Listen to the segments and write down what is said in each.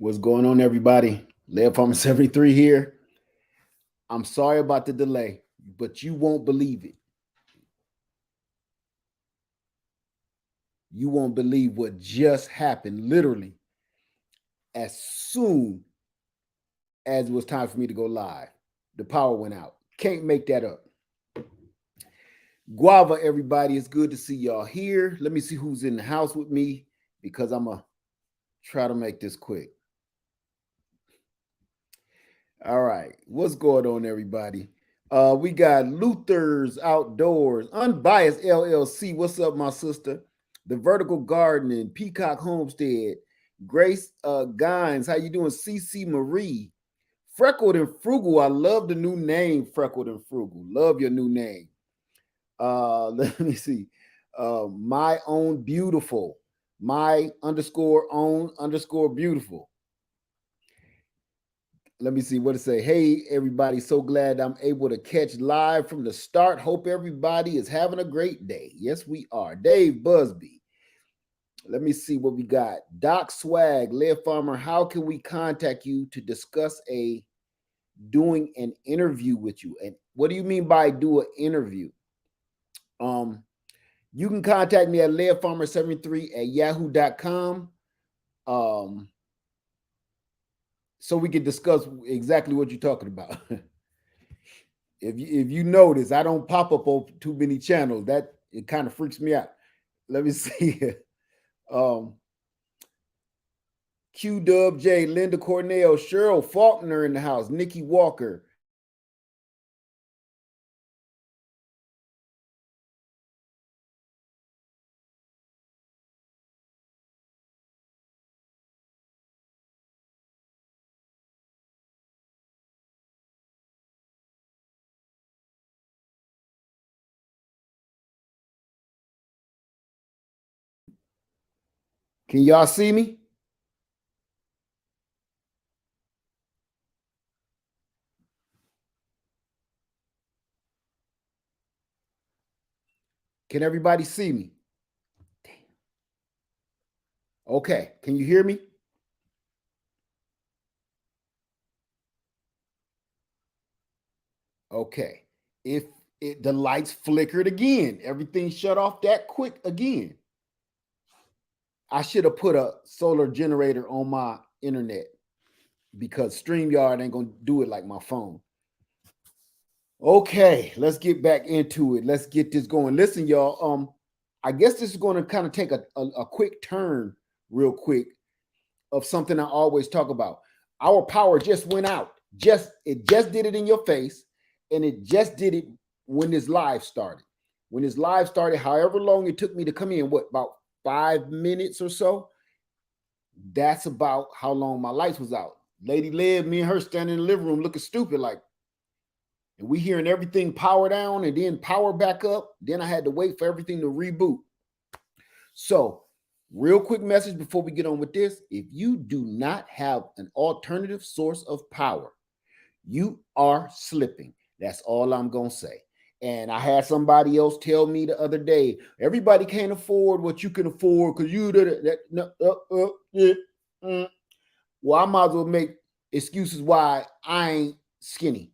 What's going on, everybody? Lev Farmer 73 here. I'm sorry about the delay, but you won't believe it. You won't believe what just happened, literally, as soon as it was time for me to go live. The power went out. Can't make that up. Guava, everybody, it's good to see y'all here. Let me see who's in the house with me because I'm going to try to make this quick. All right. What's going on, everybody? We got Luther's Outdoors, Unbiased LLC. What's up, my sister? The Vertical Gardening, Peacock Homestead, Grace Gines. How you doing? CC Marie, Freckled and Frugal. I love the new name, Freckled and Frugal. Love your new name. Let me see. My Own Beautiful, my underscore own underscore beautiful. Let me see what it say. Hey, everybody. So glad I'm able to catch live from the start. Hope everybody is having a great day. Yes, we are. Dave Busby. Let me see what we got. Doc Swag, Lev Farmer. How can we contact you to discuss doing an interview with you? And what do you mean by do an interview? You can contact me at levfarmer73@yahoo.com. So we can discuss exactly what you're talking about. If you notice, I don't pop up on too many channels. That it kind of freaks me out. Let me see. Q Dub J, Linda Cornell, Cheryl Faulkner in the house, Nikki Walker. Can y'all see me? Can everybody see me? Okay. Can you hear me? Okay. If the lights flickered again, everything shut off that quick again. I should have put a solar generator on my internet because StreamYard ain't gonna do it like my phone. Okay, let's get back into it. Let's get this going. Listen, y'all. I guess this is going to kind of take a quick turn, real quick, of something I always talk about. Our power just went out. It just did it in your face, and it just did it when this live started. When this live started, however long it took me to come in, what, about 5 minutes or so? That's about how long my lights was out. Lady Lev, me and her standing in the living room looking stupid, like, and we hearing everything power down and then power back up. Then I had to wait for everything to reboot. So, real quick message before we get on with this. If you do not have an alternative source of power, you are slipping. That's all I'm going to say. And I had somebody else tell me the other day, everybody can't afford what you can afford because you did it. Well, I might as well make excuses why I ain't skinny.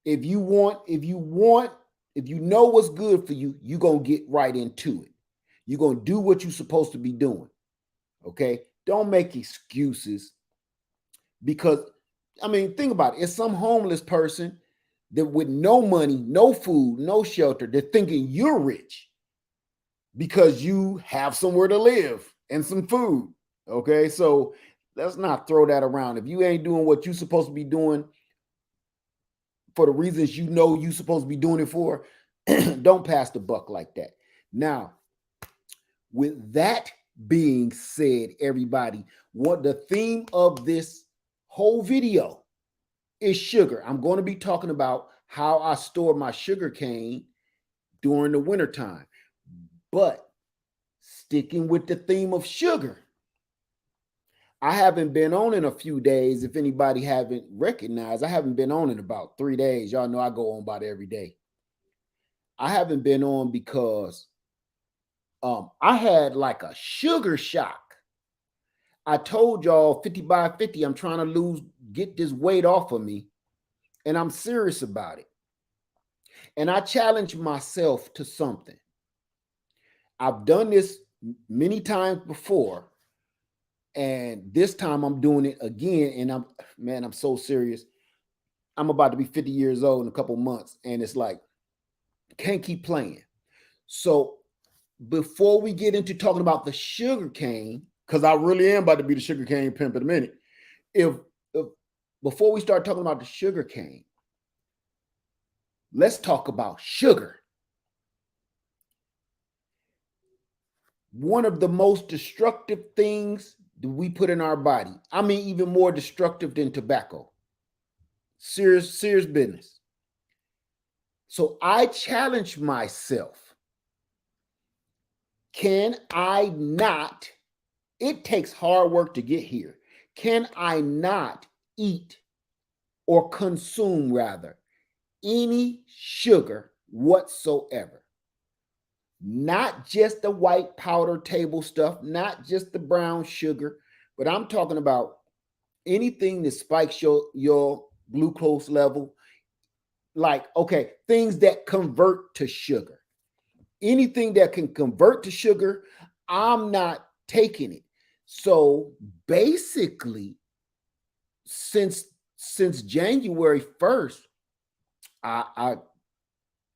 If you know what's good for you, you're going to get right into it. You're going to do what you're supposed to be doing. Okay? Don't make excuses because, I mean, think about it. It's some homeless person that with no money, no food, no shelter, they're thinking you're rich because you have somewhere to live and some food. Okay? So let's not throw that around. If you ain't doing what you're supposed to be doing, for the reasons you know you're supposed to be doing it for, don't pass the buck like that. Now, with that being said, everybody, what the theme of this whole video is sugar. I'm going to be talking about how I store my sugar cane during the wintertime. But sticking with the theme of sugar, I haven't been on in a few days. If anybody haven't recognized, I haven't been on in about 3 days. Y'all know I go on about every day. I haven't been on because I had like a sugar shock. I told y'all 50 by 50, I'm trying to get this weight off of me, and I'm serious about it. And I challenge myself to something. I've done this many times before, and this time I'm doing it again. And I'm so serious. I'm about to be 50 years old in a couple months, and it's like, can't keep playing. So before we get into talking about the sugar cane, because I really am about to be the sugar cane pimp in a minute. If before we start talking about the sugar cane, let's talk about sugar. One of the most destructive things that we put in our body. I mean, even more destructive than tobacco. Serious business. So I challenge myself. Can I not? It takes hard work to get here. Can I not eat or consume, rather, any sugar whatsoever? Not just the white powder table stuff, not just the brown sugar, but I'm talking about anything that spikes your glucose level. Like, okay, things that convert to sugar. Anything that can convert to sugar, I'm not taking it. So basically, since January 1st, I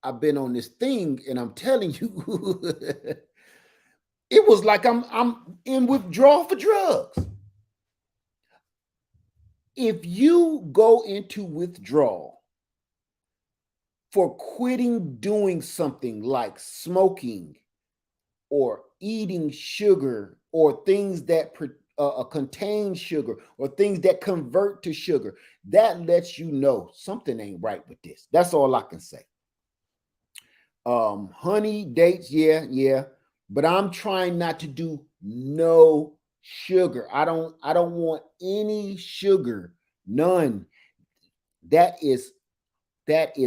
I've been on this thing, and I'm telling you, it was like I'm in withdrawal for drugs. If you go into withdrawal for quitting doing something like smoking or eating sugar or things that contain sugar or things that convert to sugar, that lets you know something ain't right with this. That's all I can say. Honey, dates, yeah, but I'm trying not to do no sugar. I don't want any sugar, none. That is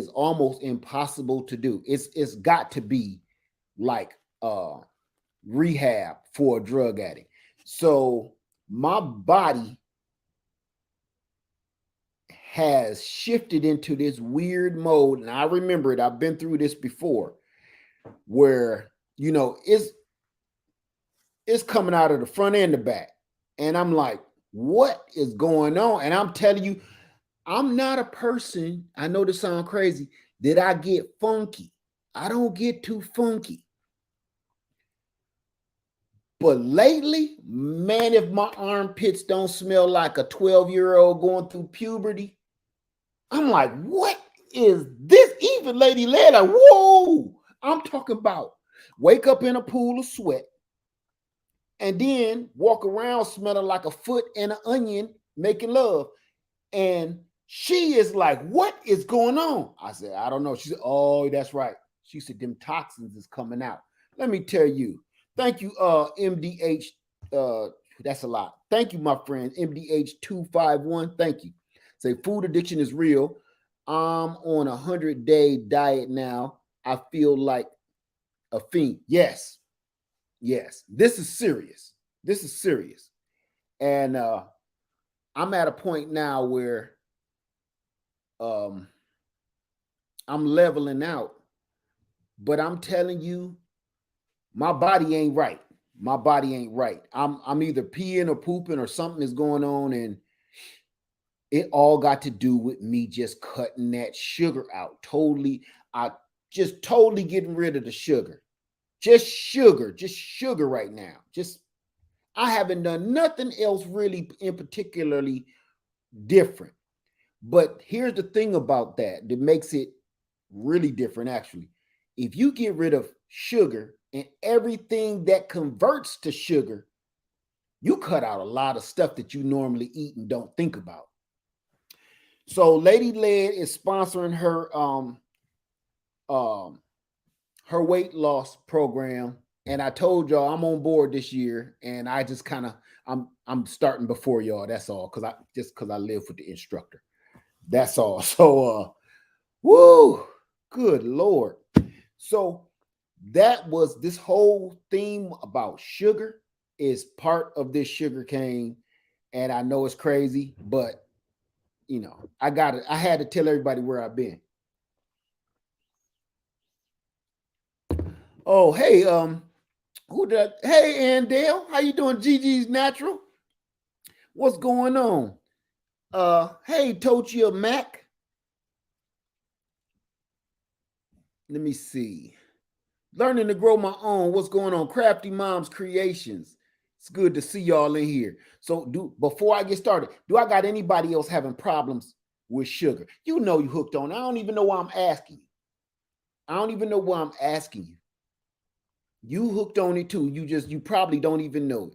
almost impossible to do. It's got to be like rehab for a drug addict. So my body has shifted into this weird mode, and I remember it. I've been through this before, where it's coming out of the front and the back, and I'm like, what is going on? And I'm telling you, I'm not a person, I know this sounds crazy, that I get funky. I don't get too funky. But lately, man, if my armpits don't smell like a 12-year-old going through puberty, I'm like, what is this? Even Lady Leda, whoa! I'm talking about wake up in a pool of sweat and then walk around smelling like a foot and an onion making love. And she is like, what is going on? I said, I don't know. She said, oh, that's right. She said, them toxins is coming out. Let me tell you. Thank you, MDH. That's a lot. Thank you, my friend, MDH251. Thank you. Say, food addiction is real. I'm on a 100-day diet now. I feel like a fiend. Yes. This is serious. And I'm at a point now where I'm leveling out, but I'm telling you, my body ain't right. I'm either peeing or pooping or something is going on, and it all got to do with me just cutting that sugar out. I just totally getting rid of the sugar. Just sugar right now. I haven't done nothing else really in particularly different. But here's the thing about that makes it really different, actually. If you get rid of sugar and everything that converts to sugar, you cut out a lot of stuff that you normally eat and don't think about. So Lady Led is sponsoring her weight loss program, and I told y'all I'm on board this year, and I just kind of I'm starting before y'all. That's all, because I live with the instructor. That's all. So woo, good Lord. So that was this whole theme about sugar. is part of this sugar cane. And I know it's crazy, but I got it. I had to tell everybody where I've been. Oh, hey, who did hey Andale, how you doing? Gigi's natural. What's going on? Hey, Tochia Mac. Let me see. Learning to grow my own. What's going on? Crafty Mom's Creations. It's good to see y'all in here. So, before I get started, do I got anybody else having problems with sugar? You hooked on. I don't even know why I'm asking you. I don't even know why I'm asking you. You hooked on it too. You probably don't even know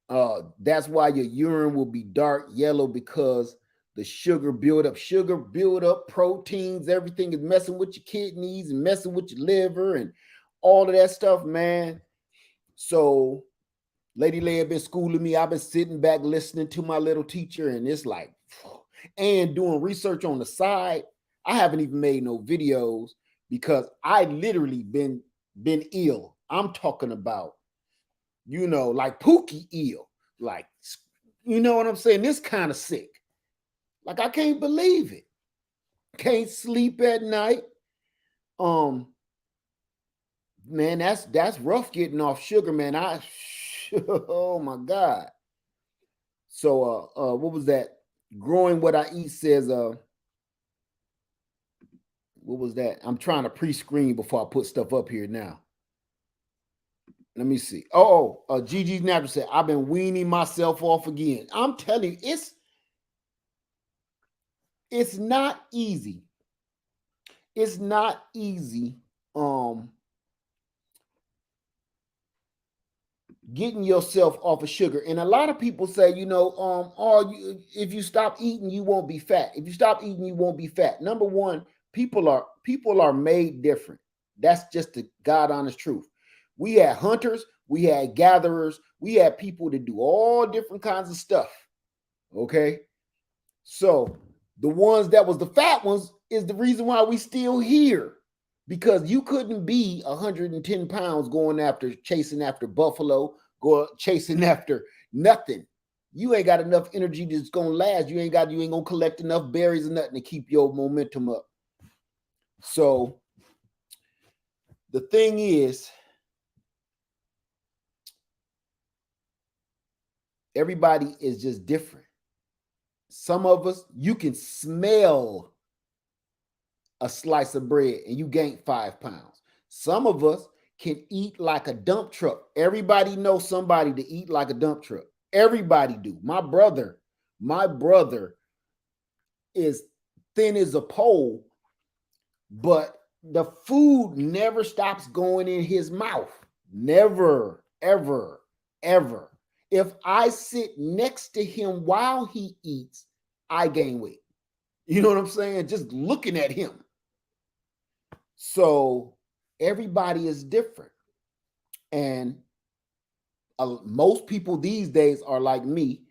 it. That's why your urine will be dark yellow, because the sugar build up proteins. Everything is messing with your kidneys and messing with your liver and all of that stuff, man. So Lady Leia been schooling me. I've been sitting back listening to my little teacher, and it's like, and doing research on the side. I haven't even made no videos because I literally been ill. I'm talking about, like Pookie ill. Like, you know what I'm saying? This kind of sick. Like, I can't believe it. Can't sleep at night. Man, that's rough getting off sugar, man. Oh my God. So what was that? Growing What I Eat says, what was that? I'm trying to pre-screen before I put stuff up here now. Let me see. Gigi's Natural said, I've been weaning myself off again. I'm telling you, it's not easy. It's not easy. Getting yourself off of sugar. And a lot of people say, if you stop eating, you won't be fat. If you stop eating, you won't be fat. Number one, people are made different. That's just the God honest truth. We had hunters, we had gatherers, we had people that do all different kinds of stuff. Okay. So the ones that was the fat ones is the reason why we still here. Because you couldn't be 110 pounds chasing after buffalo, chasing after nothing. You ain't got enough energy that's gonna last. You ain't gonna collect enough berries or nothing to keep your momentum up. So the thing is, everybody is just different. Some of us, you can smell a slice of bread and you gain 5 pounds. Some of us can eat like a dump truck. Everybody knows somebody to eat like a dump truck. Everybody do. My brother is thin as a pole, but the food never stops going in his mouth. Never, ever, ever. If I sit next to him while he eats, I gain weight. You know what I'm saying? Just looking at him. So everybody is different. And most people these days are like me.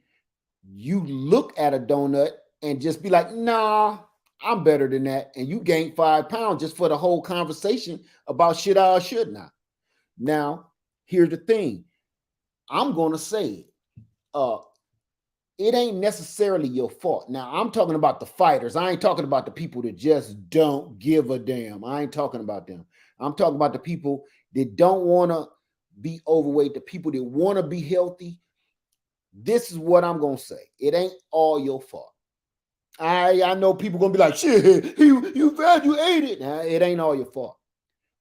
You look at a donut and just be like, nah, I'm better than that. And you gain 5 pounds just for the whole conversation about should I or should not. Now, here's the thing. I'm going to say it ain't necessarily your fault. Now, I'm talking about the fighters. I ain't talking about the people that just don't give a damn. I ain't talking about them. I'm talking about the people that don't want to be overweight, the people that want to be healthy. This is what I'm going to say. It ain't all your fault. I know people going to be like, shit, you fat, you ate it. Nah, it ain't all your fault.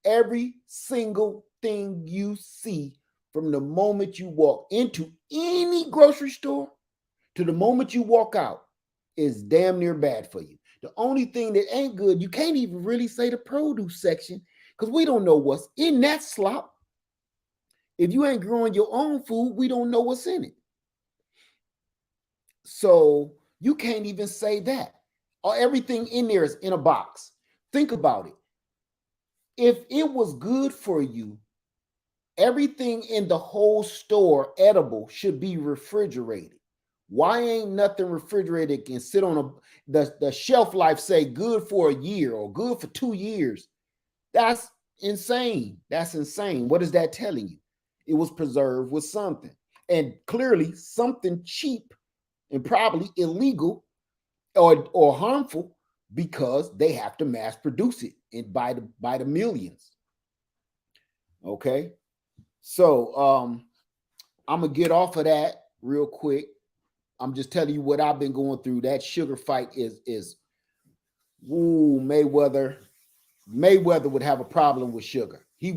Every single thing you see from the moment you walk into any grocery store to the moment you walk out is damn near bad for you. The only thing that ain't good, you can't even really say the produce section because we don't know what's in that slop. If you ain't growing your own food, we don't know what's in it. So you can't even say that. Or everything in there is in a box. Think about it. If it was good for you, everything in the whole store edible should be refrigerated. Why ain't nothing refrigerated can sit on the shelf life say good for a year or good for 2 years? That's insane. That's insane. What is that telling you? It was preserved with something. And clearly something cheap and probably illegal or harmful, because they have to mass produce it and by the millions. Okay. So I'm gonna get off of that real quick. I'm just telling you what I've been going through. That sugar fight is ooh, Mayweather would have a problem with sugar. He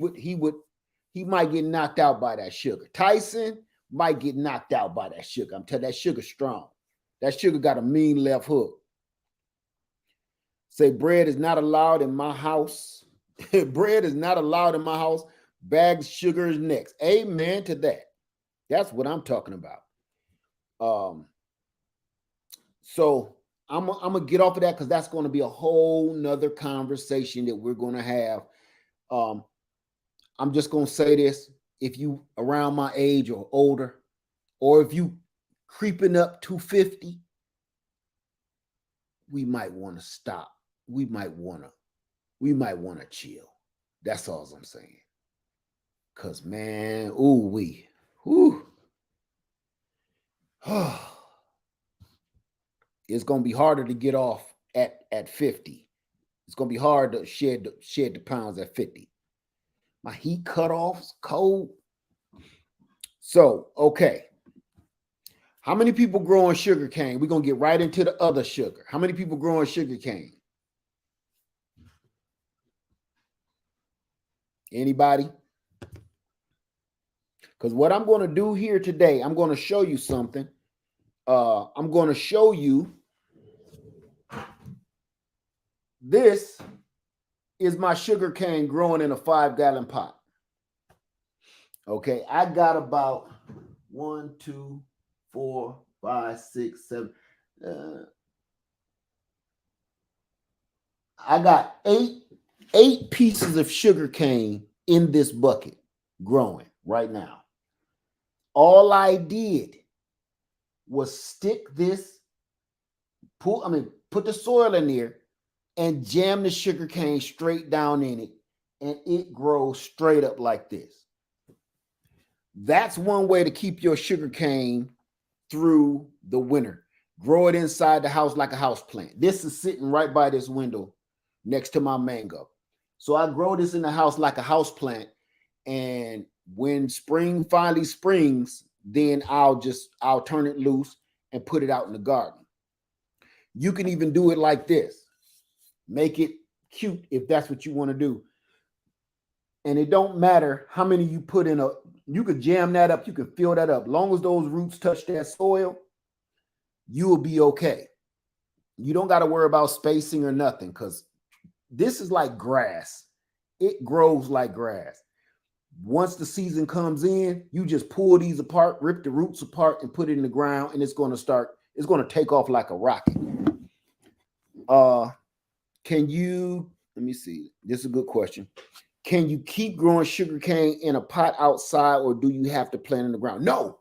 might get knocked out by that sugar. Tyson might get knocked out by that sugar. I'm telling you, that sugar strong. That sugar got a mean left hook. Say bread is not allowed in my house. Bread is not allowed in my house. Bagged sugar is next. Amen to that. That's what I'm talking about. So I'm gonna get off of that because that's going to be a whole nother conversation that we're going to have. I'm just going to say this: if you around my age or older, or if you creeping up to 50, we might want to stop. We might want to chill. That's all I'm saying. Cause man, it's gonna be harder to get off at 50. It's gonna be hard to shed the pounds at 50. My heat cutoffs, cold. So okay. How many people growing sugar cane? We're gonna get right into the other sugar. How many people growing sugar cane? Anybody? Because what I'm going to do here today, I'm going to show you something. I'm going to show you this is my sugar cane growing in a 5-gallon pot. Okay, I got about 1, 2, 4, 5, 6, 7. I got eight pieces of sugar cane in this bucket growing right now. All I did was stick this, put the soil in there and jam the sugar cane straight down in it, and it grows straight up like this. That's one way to keep your sugar cane through the winter. Grow it inside the house like a house plant. This is sitting right by this window next to my mango. So I grow this in the house like a house plant, and when spring finally springs, then I'll turn it loose and put it out in the garden. You can even do it like this. Make it cute if that's what you want to do. And it don't matter how many you put in you could jam that up, you can fill that up. Long as those roots touch that soil, you will be okay. You don't got to worry about spacing or nothing, because this is like grass. It grows like grass. Once the season comes in, you just pull these apart, rip the roots apart, and put it in the ground, and it's going to take off like a rocket. Let me see. This is a good question. Can you keep growing sugar cane in a pot outside, or do you have to plant in the ground? No,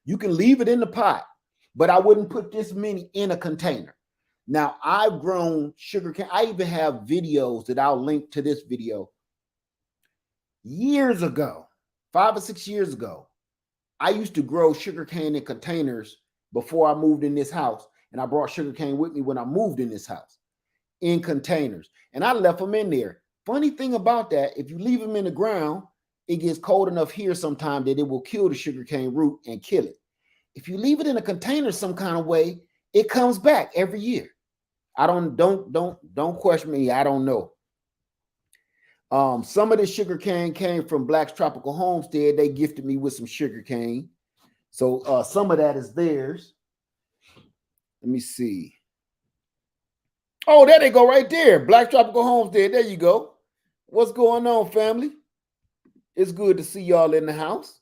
you can leave it in the pot, but I wouldn't put this many in a container. Now, I've grown sugar cane. I even have videos that I'll link to this video. Years ago, 5 or 6 years ago, I used to grow sugar cane in containers before I moved in this house. And I brought sugar cane with me when I moved in this house in containers. And I left them in there. Funny thing about that, if you leave them in the ground, it gets cold enough here sometime that it will kill the sugar cane root and kill it. If you leave it in a container some kind of way, it comes back every year. I don't question me. I don't know. Some of the sugar cane came from Black's Tropical Homestead. They gifted me with some sugar cane. So some of that is theirs. Let me see. Oh, there they go right there. Black Tropical Homestead. There you go. What's going on, family? It's good to see y'all in the house.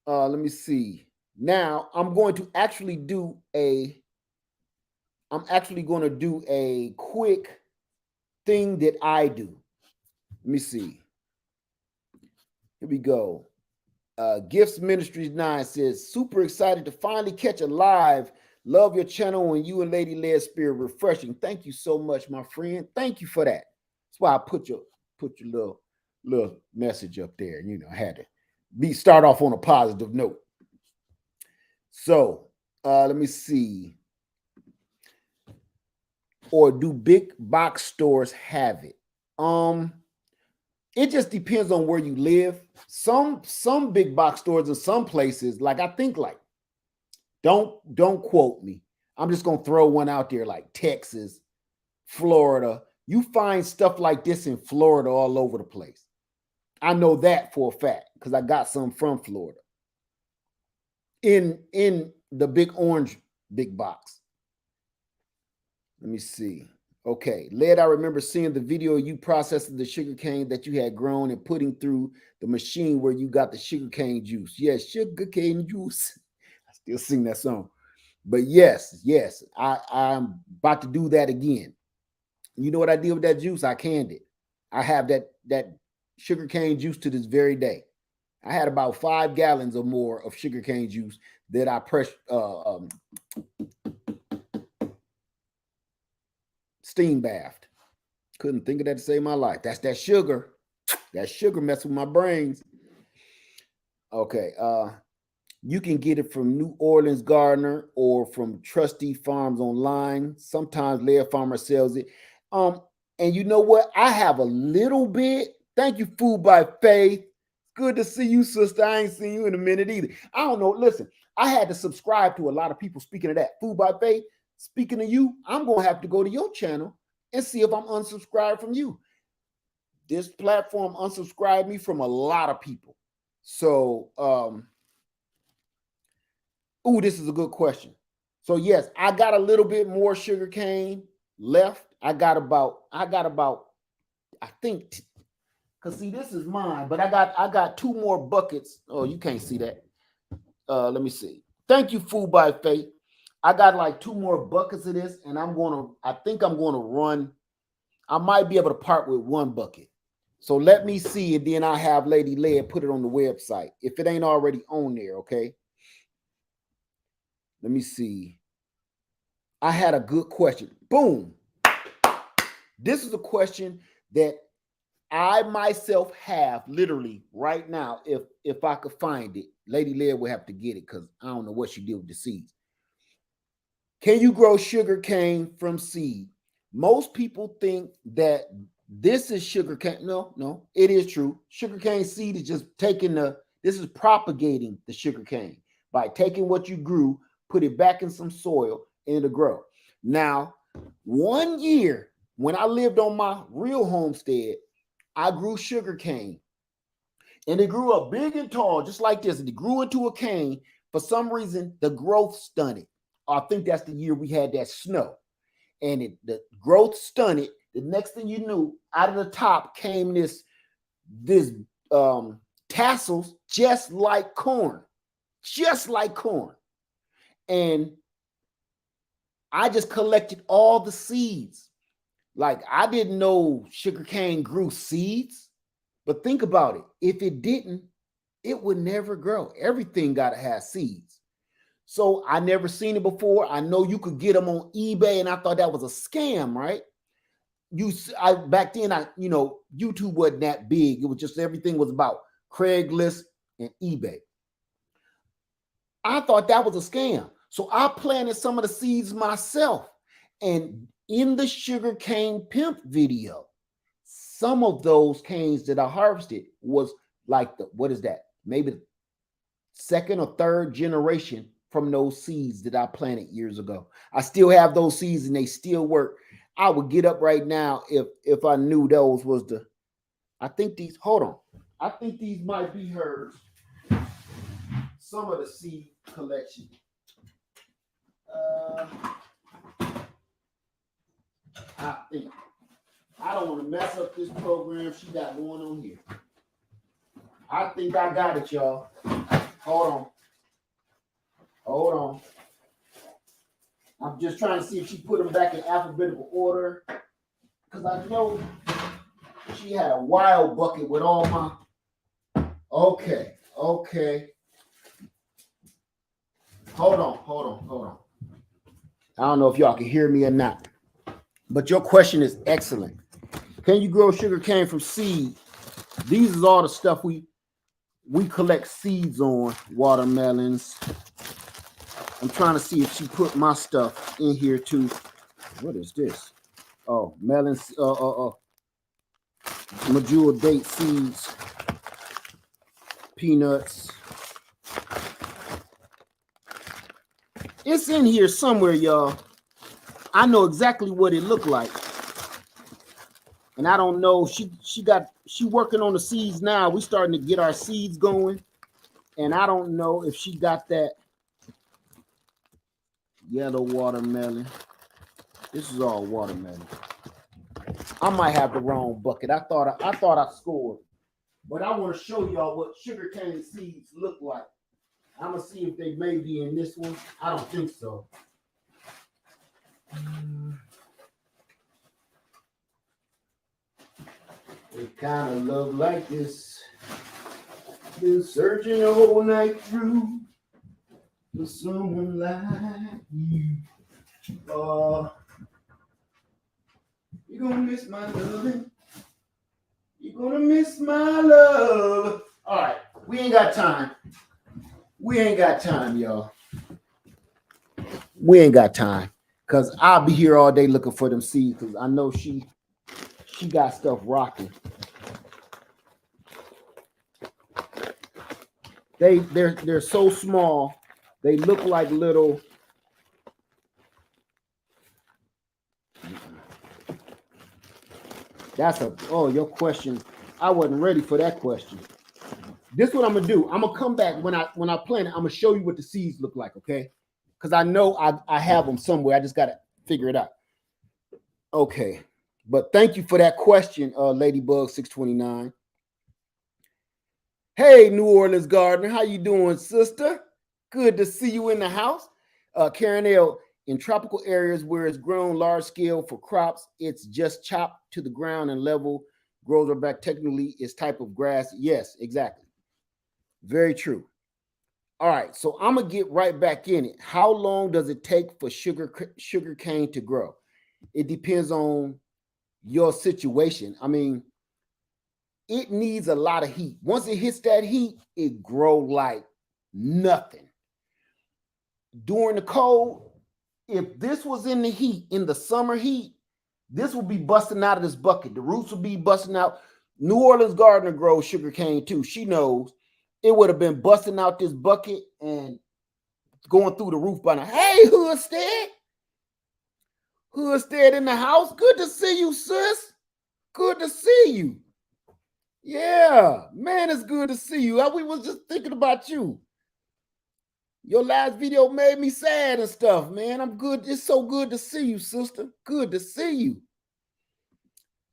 Let me see. Now I'm going to actually do a quick thing that I do. Let me see. Here we go. Gifts Ministries 9 says, super excited to finally catch a live. Love your channel and you and Lady Led Spirit refreshing. Thank you so much, my friend. Thank you for that. That's why I put your little message up there. You know, I had to start off on a positive note. So let me see. Or do big box stores have it? It just depends on where you live. Some big box stores in some places, like I think like, don't quote me. I'm just gonna throw one out there like Texas, Florida. You find stuff like this in Florida all over the place. I know that for a fact because I got some from Florida. In the big orange big box. Let me see. Okay, Led, I remember seeing the video of you processing the sugarcane that you had grown and putting through the machine where you got the sugarcane juice. Yes, sugarcane juice. I still sing that song. But yes, I'm about to do that again. You know what I did with that juice? I canned it. I have that sugarcane juice to this very day. I had about 5 gallons or more of sugarcane juice that I steam bathed. Couldn't think of that to save my life. That's that sugar. That sugar messing with my brains. Okay. You can get it from New Orleans Gardener or from Trusty Farms online. Sometimes Laird Farmer sells it. And you know what? I have a little bit. Thank you, Food by Faith. Good to see you, sister. I ain't seen you in a minute either. I don't know. Listen, I had to subscribe to a lot of people. Speaking of that, Food by Faith, speaking of you, I'm going to have to go to your channel and see if I'm unsubscribed from you. This platform unsubscribed me from a lot of people. So, this is a good question. So yes, I got a little bit more sugarcane left. I got about, I think, because see, this is mine, but I got 2 more buckets. Oh, you can't see that. Let me see. Thank you, Food by Faith. I got like 2 more buckets of this, and I think I'm gonna run. I might be able to part with 1 bucket. So let me see, and then I'll have Lady Led put it on the website if it ain't already on there, okay? Let me see. I had a good question. Boom. This is a question that I myself have literally right now. If I could find it, Lady Led will have to get it because I don't know what she did with the seeds. Can you grow sugar cane from seed? Most people think that this is sugar cane. No, it is true. Sugar cane seed is just this is propagating the sugar cane by taking what you grew, put it back in some soil, and it'll grow. Now, 1 year when I lived on my real homestead, I grew sugar cane, and it grew up big and tall, just like this. And it grew into a cane. For some reason, the growth stunted. I think that's the year we had that snow, and the growth stunted. The next thing you knew, out of the top came this tassels, just like corn, and I just collected all the seeds. Like, I didn't know sugarcane grew seeds, but think about it. If it didn't, it would never grow. Everything got to have seeds. So I never seen it before. I know you could get them on eBay, and I thought that was a scam, right? Back then, YouTube wasn't that big. It was just everything was about Craigslist and eBay. I thought that was a scam. So I planted some of the seeds myself. And in the sugarcane pimp video, some of those canes that I harvested was like maybe the 2nd or 3rd generation from those seeds that I planted years ago. I still have those seeds and they still work. I would get up right now if I knew those was I think these might be hers. Some of the seed collection. I don't want to mess up this program she got going on here. I think I got it, y'all. Hold on. I'm just trying to see if she put them back in alphabetical order, because I know she had a wild bucket with all my. Okay. Hold on. I don't know if y'all can hear me or not, but your question is excellent. Can you grow sugar cane from seed? These is all the stuff we collect seeds on watermelons. I'm trying to see if she put my stuff in here too. What is this? Oh, melons, Majula date seeds, peanuts. It's in here somewhere, y'all. I know exactly what it looked like. And I don't know, she working on the seeds now. We starting to get our seeds going. And I don't know if she got that yellow watermelon. This is all watermelon. I might have the wrong bucket. I thought I scored. But I want to show y'all what sugarcane seeds look like. I'm gonna see if they may be in this one. I don't think so. They kind of look like this. Been searching the whole night through for someone like you. You're gonna miss my loving. You're gonna miss my love. All right, we ain't got time. We ain't got time, y'all. We ain't got time. Cause I'll be here all day looking for them seeds. Cause I know she got stuff rocking. They're so small. They look like little. Your question. I wasn't ready for that question. This is what I'm gonna do. I'm gonna come back when I plant it. I'm gonna show you what the seeds look like, okay? Because I know I have them somewhere. I just gotta figure it out. Okay, but thank you for that question, Ladybug 629. Hey, New Orleans gardener, how you doing, sister? Good to see you in the house. Karen L. In tropical areas where it's grown large scale for crops, it's just chopped to the ground and level. Grows are back technically is type of grass. Yes, exactly. Very true. All right, so I'm gonna get right back in it. How long does it take for sugar cane to grow? It depends on your situation. I mean, it needs a lot of heat. Once it hits that heat, it grow like nothing. During the cold, if this was in the heat, in the summer heat, this would be busting out of this bucket. The roots would be busting out. New Orleans gardener grows sugarcane too. She knows it would have been busting out this bucket and going through the roof by now. Hey, Hoodstead. Hoodstead in the house. Good to see you, sis. Good to see you. Yeah, man, it's good to see you. We was just thinking about you. Your last video made me sad and stuff, man. I'm good. It's so good to see you, sister. Good to see you.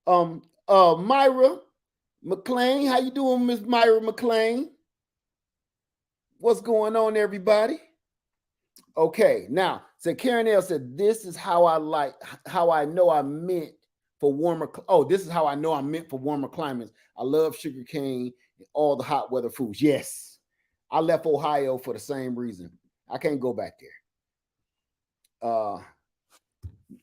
Myra McLean, how you doing, Miss Myra McLean? What's going on, everybody? Okay, now, so Karen L said, this is how I know I meant for warmer. Oh, this is how I know I meant for warmer climates. I love sugarcane and all the hot weather foods. Yes, I left Ohio for the same reason. I can't go back there.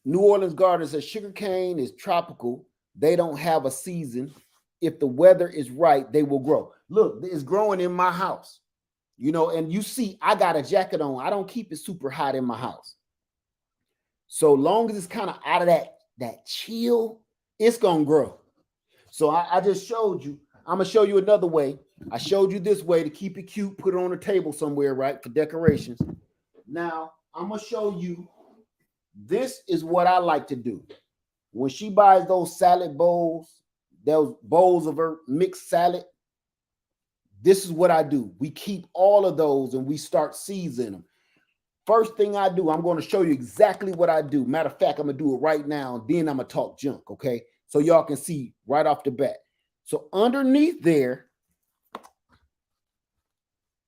New Orleans garden says sugarcane is tropical. They don't have a season. If the weather is right, they will grow. Look, it's growing in my house. You know, and you see, I got a jacket on. I don't keep it super hot in my house. So long as it's kind of out of that chill, it's gonna grow. So I just showed you. I'm gonna show you another way. I showed you this way to keep it cute, put it on a table somewhere, right, for decorations. Now I'm gonna show you. This is what I like to do. When she buys those salad bowls, those bowls of her mixed salad, this is what I do. We keep all of those and we start seeds in them. First thing I do, I'm going to show you exactly what I do. Matter of fact, I'm going to do it right now. And then I'm going to talk junk, okay? So y'all can see right off the bat. So underneath there, let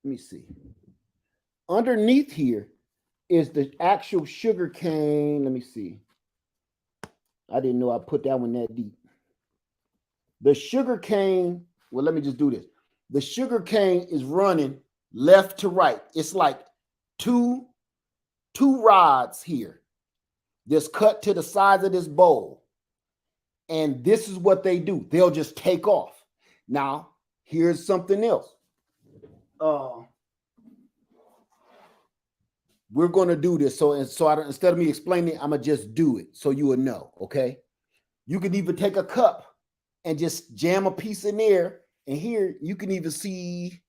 me see. Underneath here is the actual sugar cane. Let me see. I didn't know I put that one that deep. The sugar cane, well, let me just do this. The sugar cane is running left to right. It's like two rods here. Just cut to the size of this bowl. And this is what they do. They'll just take off. Now, here's something else. we're going to do this. So instead of me explaining it, I'm going to just do it so you will know. Okay. You can even take a cup and just jam a piece in there. And here you can even see,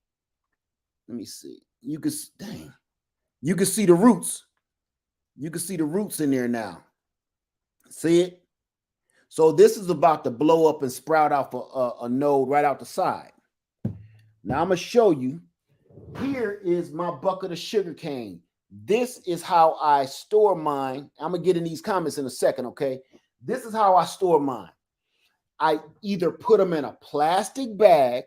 let me see. You can, dang, you can see the roots. You can see the roots in there now. See it? So this is about to blow up and sprout off a node right out the side. Now I'm going to show you. Here is my bucket of sugarcane. This is how I store mine. I'm going to get in these comments in a second, okay? This is how I store mine. I either put them in a plastic bag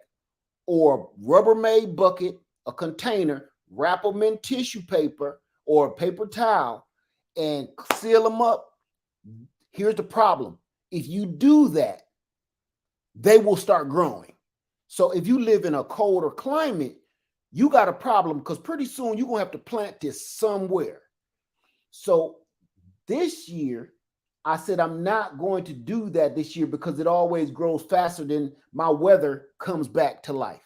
or a Rubbermaid bucket, a container, wrap them in tissue paper or a paper towel and seal them up. Here's the problem. If you do that, they will start growing. So if you live in a colder climate, you got a problem because pretty soon you're going to have to plant this somewhere. So this year, I said I'm not going to do that this year because it always grows faster than my weather comes back to life.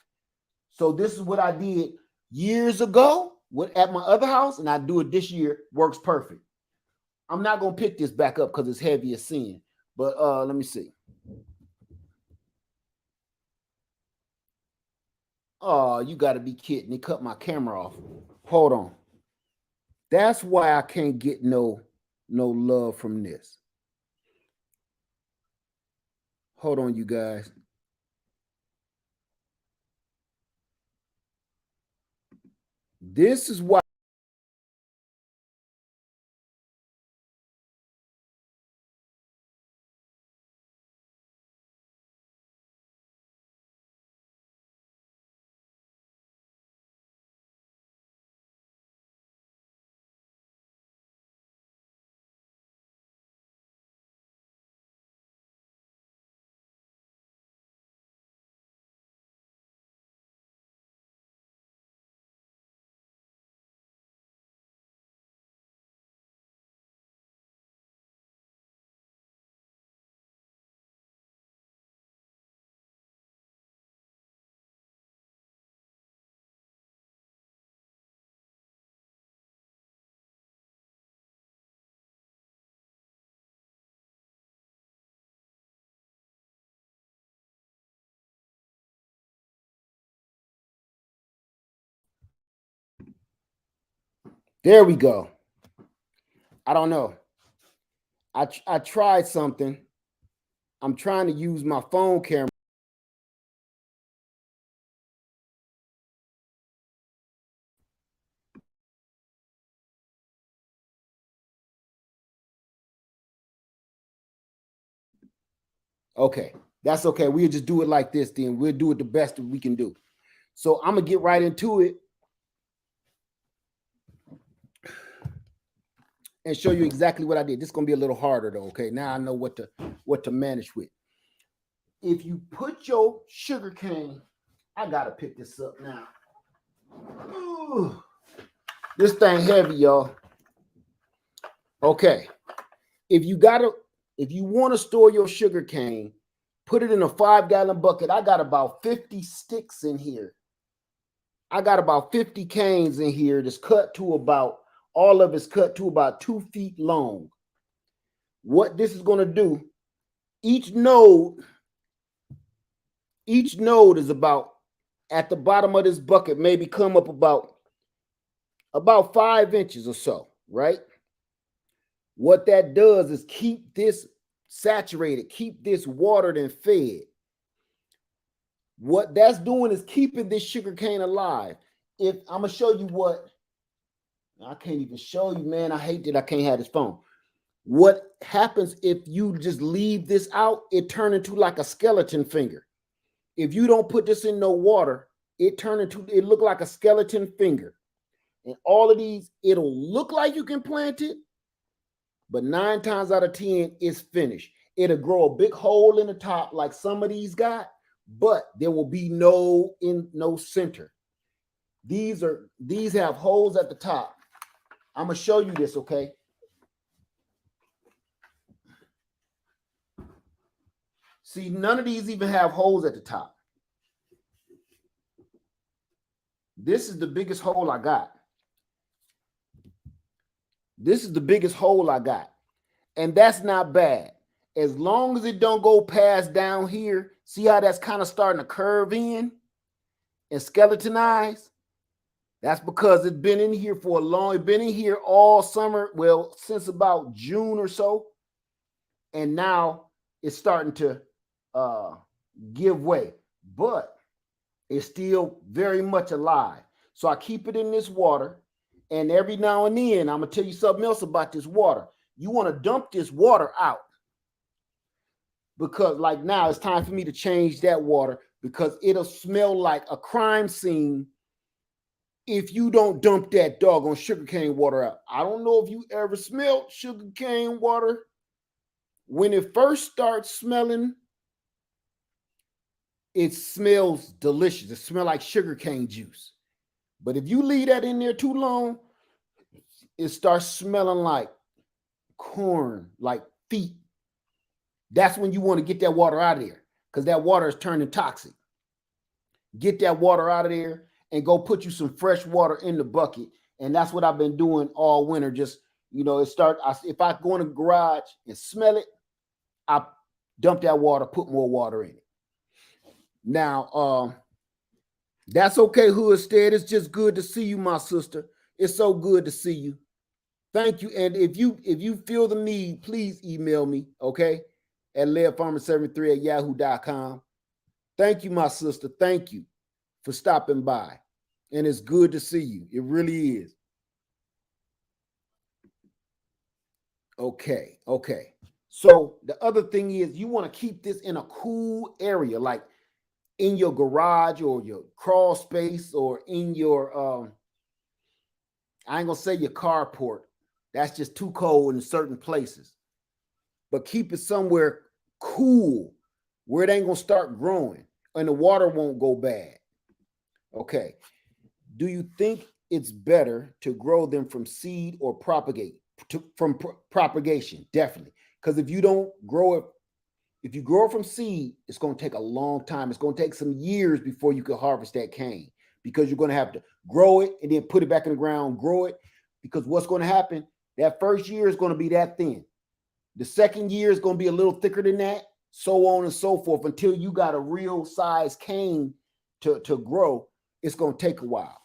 So this is what I did years ago at my other house, and I do it this year. Works perfect. I'm not going to pick this back up because it's heavy as sin. But let me see. Oh, you got to be kidding. They cut my camera off. Hold on. That's why I can't get no love from this. Hold on, you guys. This is why. There we go. I don't know. I tried something. I'm trying to use my phone camera. Okay, that's okay. We'll just do it like this then. We'll do it the best that we can do. So I'm going to get right into it and show you exactly what I did. This is going to be a little harder though, okay? Now I know what to manage with. If you put your sugar cane, I got to pick this up now. Ooh, this thing heavy, y'all. Okay. If you want to store your sugar cane, put it in a 5-gallon bucket. I got about 50 sticks in here. I got about 50 canes in here that's cut to about, all of it's cut to about 2 feet long. What this is going to do, each node is about, at the bottom of this bucket, maybe come up about 5 inches or so, right? What that does is keep this saturated, keep this watered and fed. What that's doing is keeping this sugar cane alive. If I'm gonna show you what, I can't even show you, man. I hate that I can't have this phone. What happens if you just leave this out? It turns into like a skeleton finger. If you don't put this in no water, it look like a skeleton finger. And all of these, it'll look like you can plant it, but 9 times out of 10, it's finished. It'll grow a big hole in the top like some of these got, but there will be no center. These have holes at the top. I'm gonna show you this, okay? See, none of these even have holes at the top. This is the biggest hole I got. This is the biggest hole I got. And that's not bad. As long as it don't go past down here, see how that's kind of starting to curve in and skeletonize? That's because it's been in here for a long, it's been in here all summer, well, since about June or so. And now it's starting to give way. But it's still very much alive. So I keep it in this water. And every now and then, I'm going to tell you something else about this water. You want to dump this water out. Because like now, it's time for me to change that water because it'll smell like a crime scene if you don't dump that doggone sugarcane water out. I don't know if you ever smelled sugarcane water. When it first starts smelling, it smells delicious. It smells like sugarcane juice. But if you leave that in there too long, it starts smelling like corn, like feet. That's when you want to get that water out of there because that water is turning toxic. Get that water out of there and go put you some fresh water in the bucket. And that's what I've been doing all winter. Just, if I go in the garage and smell it, I dump that water, put more water in it. Now, that's okay, Hoodstead. It's just good to see you, my sister. It's so good to see you. Thank you. And if you feel the need, please email me, okay? At leadfarmer73@yahoo.com. Thank you, my sister. Thank you for stopping by. And it's good to see you. It really is. Okay. So the other thing is you want to keep this in a cool area, like in your garage or your crawl space or in your, I ain't going to say your carport. That's just too cold in certain places. But keep it somewhere cool where it ain't going to start growing and the water won't go bad. Okay. Do you think it's better to grow them from seed or propagate? From propagation? Definitely. Because if you don't grow it, if you grow it from seed, it's going to take a long time. It's going to take some years before you can harvest that cane because you're going to have to grow it and then put it back in the ground, grow it. Because what's going to happen, that first year is going to be that thin. The second year is going to be a little thicker than that, so on and so forth, until you got a real size cane to grow. It's going to take a while.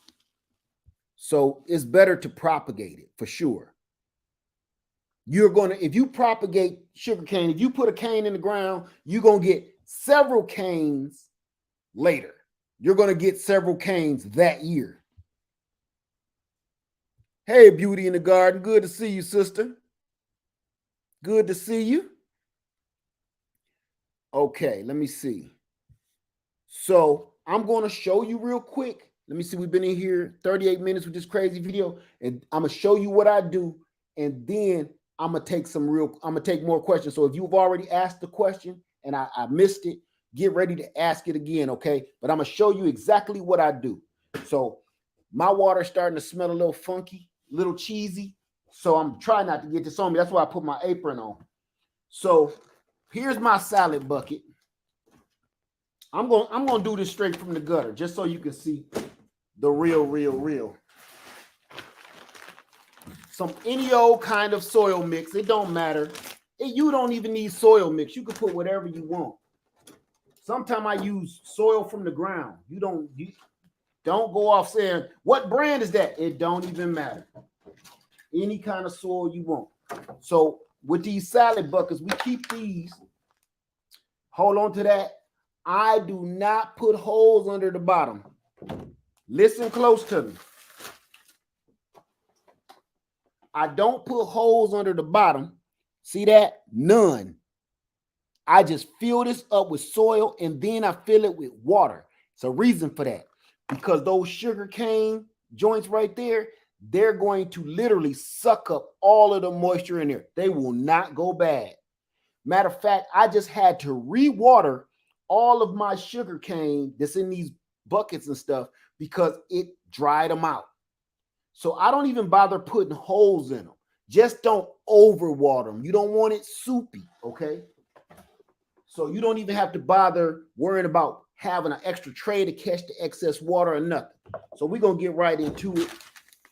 So it's better to propagate it for sure. If you propagate sugarcane, if you put a cane in the ground, you're going to get several canes later. You're going to get several canes that year. Hey, Beauty in the Garden. Good to see you, sister. Good to see you. Okay, let me see. So I'm going to show you real quick. Let me see. We've been in here 38 minutes with this crazy video, and I'm going to show you what I do, and then I'm going to take more questions. So if you've already asked the question and I missed it, get ready to ask it again, okay? But I'm going to show you exactly what I do. So my water's starting to smell a little funky, a little cheesy. So I'm trying not to get this on me. That's why I put my apron on. So here's my salad bucket. I'm going to do this straight from the gutter just so you can see the real. Any old kind of soil mix. It don't matter. You don't even need soil mix. You can put whatever you want. Sometimes I use soil from the ground. You don't go off saying, what brand is that? It don't even matter. Any kind of soil you want. So with these salad buckets, we keep these. Hold on to that. I do not put holes under the bottom. Listen close to me. I don't put holes under the bottom. See that? None. I just fill this up with soil and then I fill it with water. It's a reason for that. Because those sugarcane joints right there, they're going to literally suck up all of the moisture in there. They will not go bad. Matter of fact, I just had to re-water all of my sugarcane that's in these buckets and stuff because it dried them out. So I don't even bother putting holes in them. Just don't overwater them. You don't want it soupy, okay? So you don't even have to bother worrying about having an extra tray to catch the excess water or nothing. So we're going to get right into it.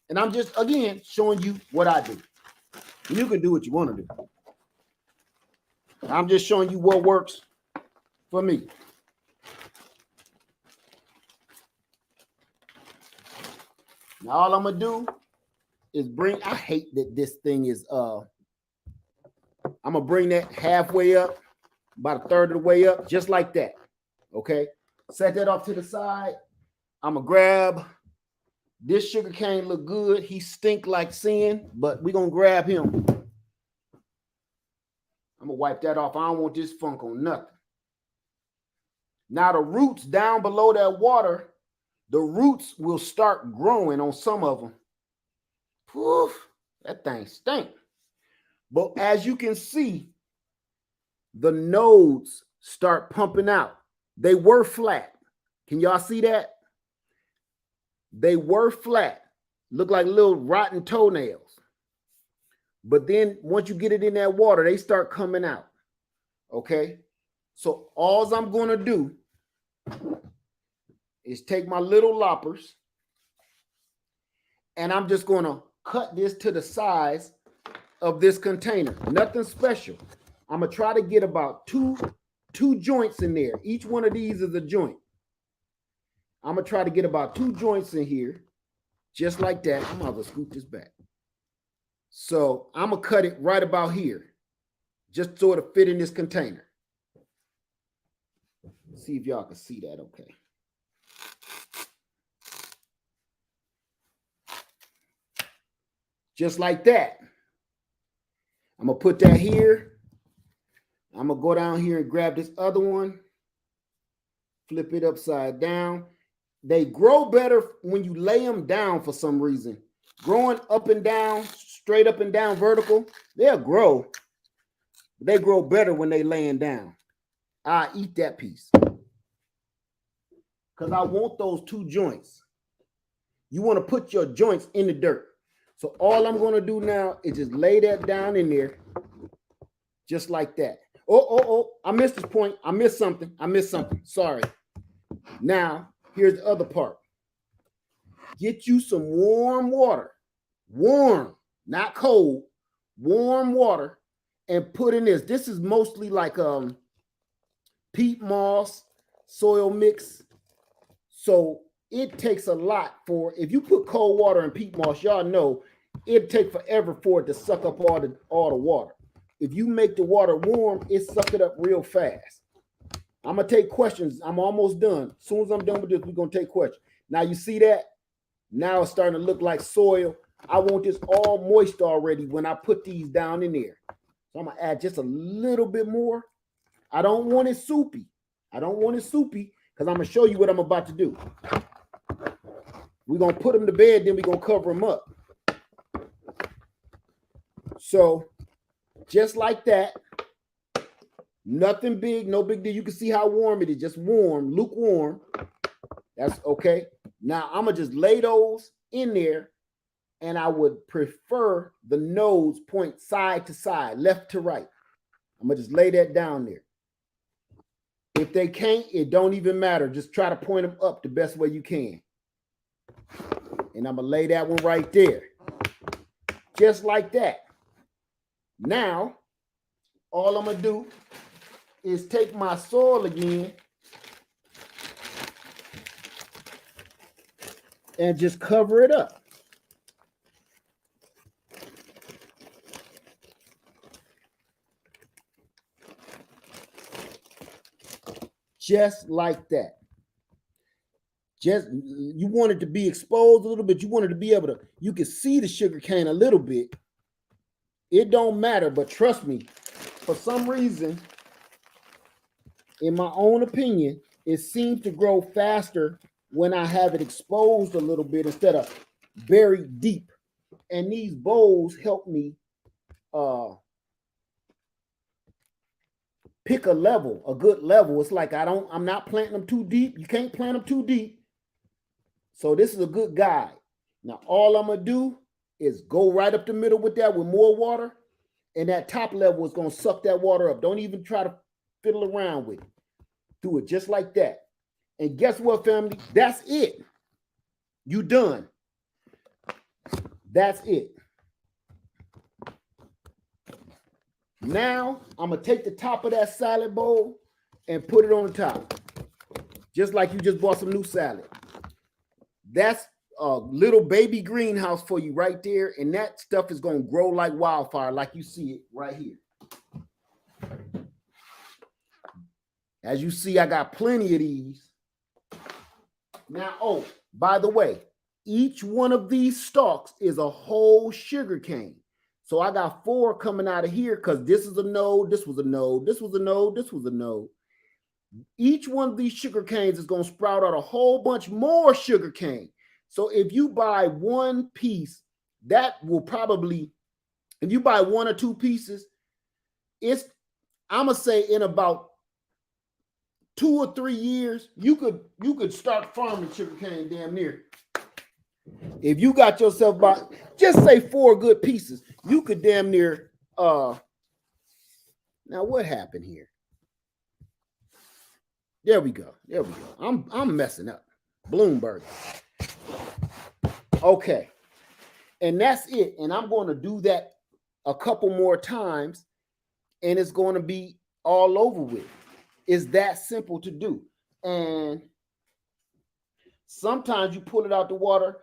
And I'm just, again, showing you what I do. You can do what you want to do. I'm just showing you what works for me. Now all I'm gonna do is bring, I hate that this thing is I'm gonna bring that halfway up, about a third of the way up, just like that. Okay, set that off to the side. I'm gonna grab this sugarcane. Look good. He stink like sin, but we're gonna grab him. I'm gonna wipe that off. I don't want this funk on nothing. Now the roots down below that water, the roots will start growing on some of them. Poof, that thing stink. But as you can see, the nodes start pumping out. They were flat. Can y'all see that? They were flat. Look like little rotten toenails. But then once you get it in that water, they start coming out. Okay? So all I'm going to do is take my little loppers and I'm just going to cut this to the size of this container. Nothing special. I'm going to try to get about two joints in there. Each one of these is a joint. I'm going to try to get about 2 joints in here, just like that. I'm going to scoot this back. So I'm going to cut it right about here, just so it'll fit in this container. See if y'all can see that okay. Just like that. I'm going to put that here. I'm going to go down here and grab this other one. Flip it upside down. They grow better when you lay them down for some reason. Growing up and down, straight up and down vertical, they'll grow. They grow better when they laying down. I eat that piece. Because I want those 2 joints. You want to put your joints in the dirt. So all I'm going to do now is just lay that down in there. Just like that. Oh, I missed this point. I missed something. Sorry. Now, here's the other part. Get you some warm water. Warm, not cold. Warm water. And put in this. This is mostly like peat moss, soil mix. So it takes a lot for, if you put cold water in peat moss, y'all know it'd take forever for it to suck up all the water. If you make the water warm, it suck it up real fast. I'm going to take questions. I'm almost done. As soon as I'm done with this, we're going to take questions. Now you see that? Now it's starting to look like soil. I want this all moist already when I put these down in there. So I'm going to add just a little bit more. I don't want it soupy. Because I'm going to show you what I'm about to do. We're going to put them to bed, then we're going to cover them up. So just like that. Nothing big, no big deal. You can see how warm it is. Just warm, lukewarm. That's okay. Now I'm going to just lay those in there, and I would prefer the nodes point side to side, left to right. I'm going to just lay that down there. If they can't, it don't even matter. Just try to point them up the best way you can. And I'm going to lay that one right there. Just like that. Now, all I'm going to do is take my soil again and just cover it up. Just like that. Just, you want it to be exposed a little bit. You want it to be able to, you can see the sugar cane a little bit. It don't matter, but trust me, for some reason, in my own opinion, it seems to grow faster when I have it exposed a little bit instead of buried deep. And these bowls help me pick a level, a good level. It's like I'm not planting them too deep. You can't plant them too deep. So this is a good guide. Now all I'm gonna do is go right up the middle with that with more water, and that top level is gonna suck that water up. Don't even try to fiddle around with it. Do it just like that. And guess what, family? That's it. You done. That's it. Now, I'm going to take the top of that salad bowl and put it on the top. Just like you just bought some new salad. That's a little baby greenhouse for you right there. And that stuff is going to grow like wildfire, like you see it right here. As you see, I got plenty of these. Now, oh, by the way, each one of these stalks is a whole sugar cane. So I got 4 coming out of here because this is a node, this was a node, this was a node, this was a node. Each one of these sugar canes is going to sprout out a whole bunch more sugar cane. So if you buy one piece, that will probably, if you buy 1 or 2 pieces, it's, I'm going to say in about 2 or 3 years, you could start farming sugarcane damn near. If you got yourself about, just say 4 good pieces, you could damn near. Now what happened here? There we go. There we go. I'm messing up. Bloomberg. Okay, and that's it. And I'm going to do that a couple more times, and it's going to be all over with. It's that simple to do. And sometimes you pull it out the water.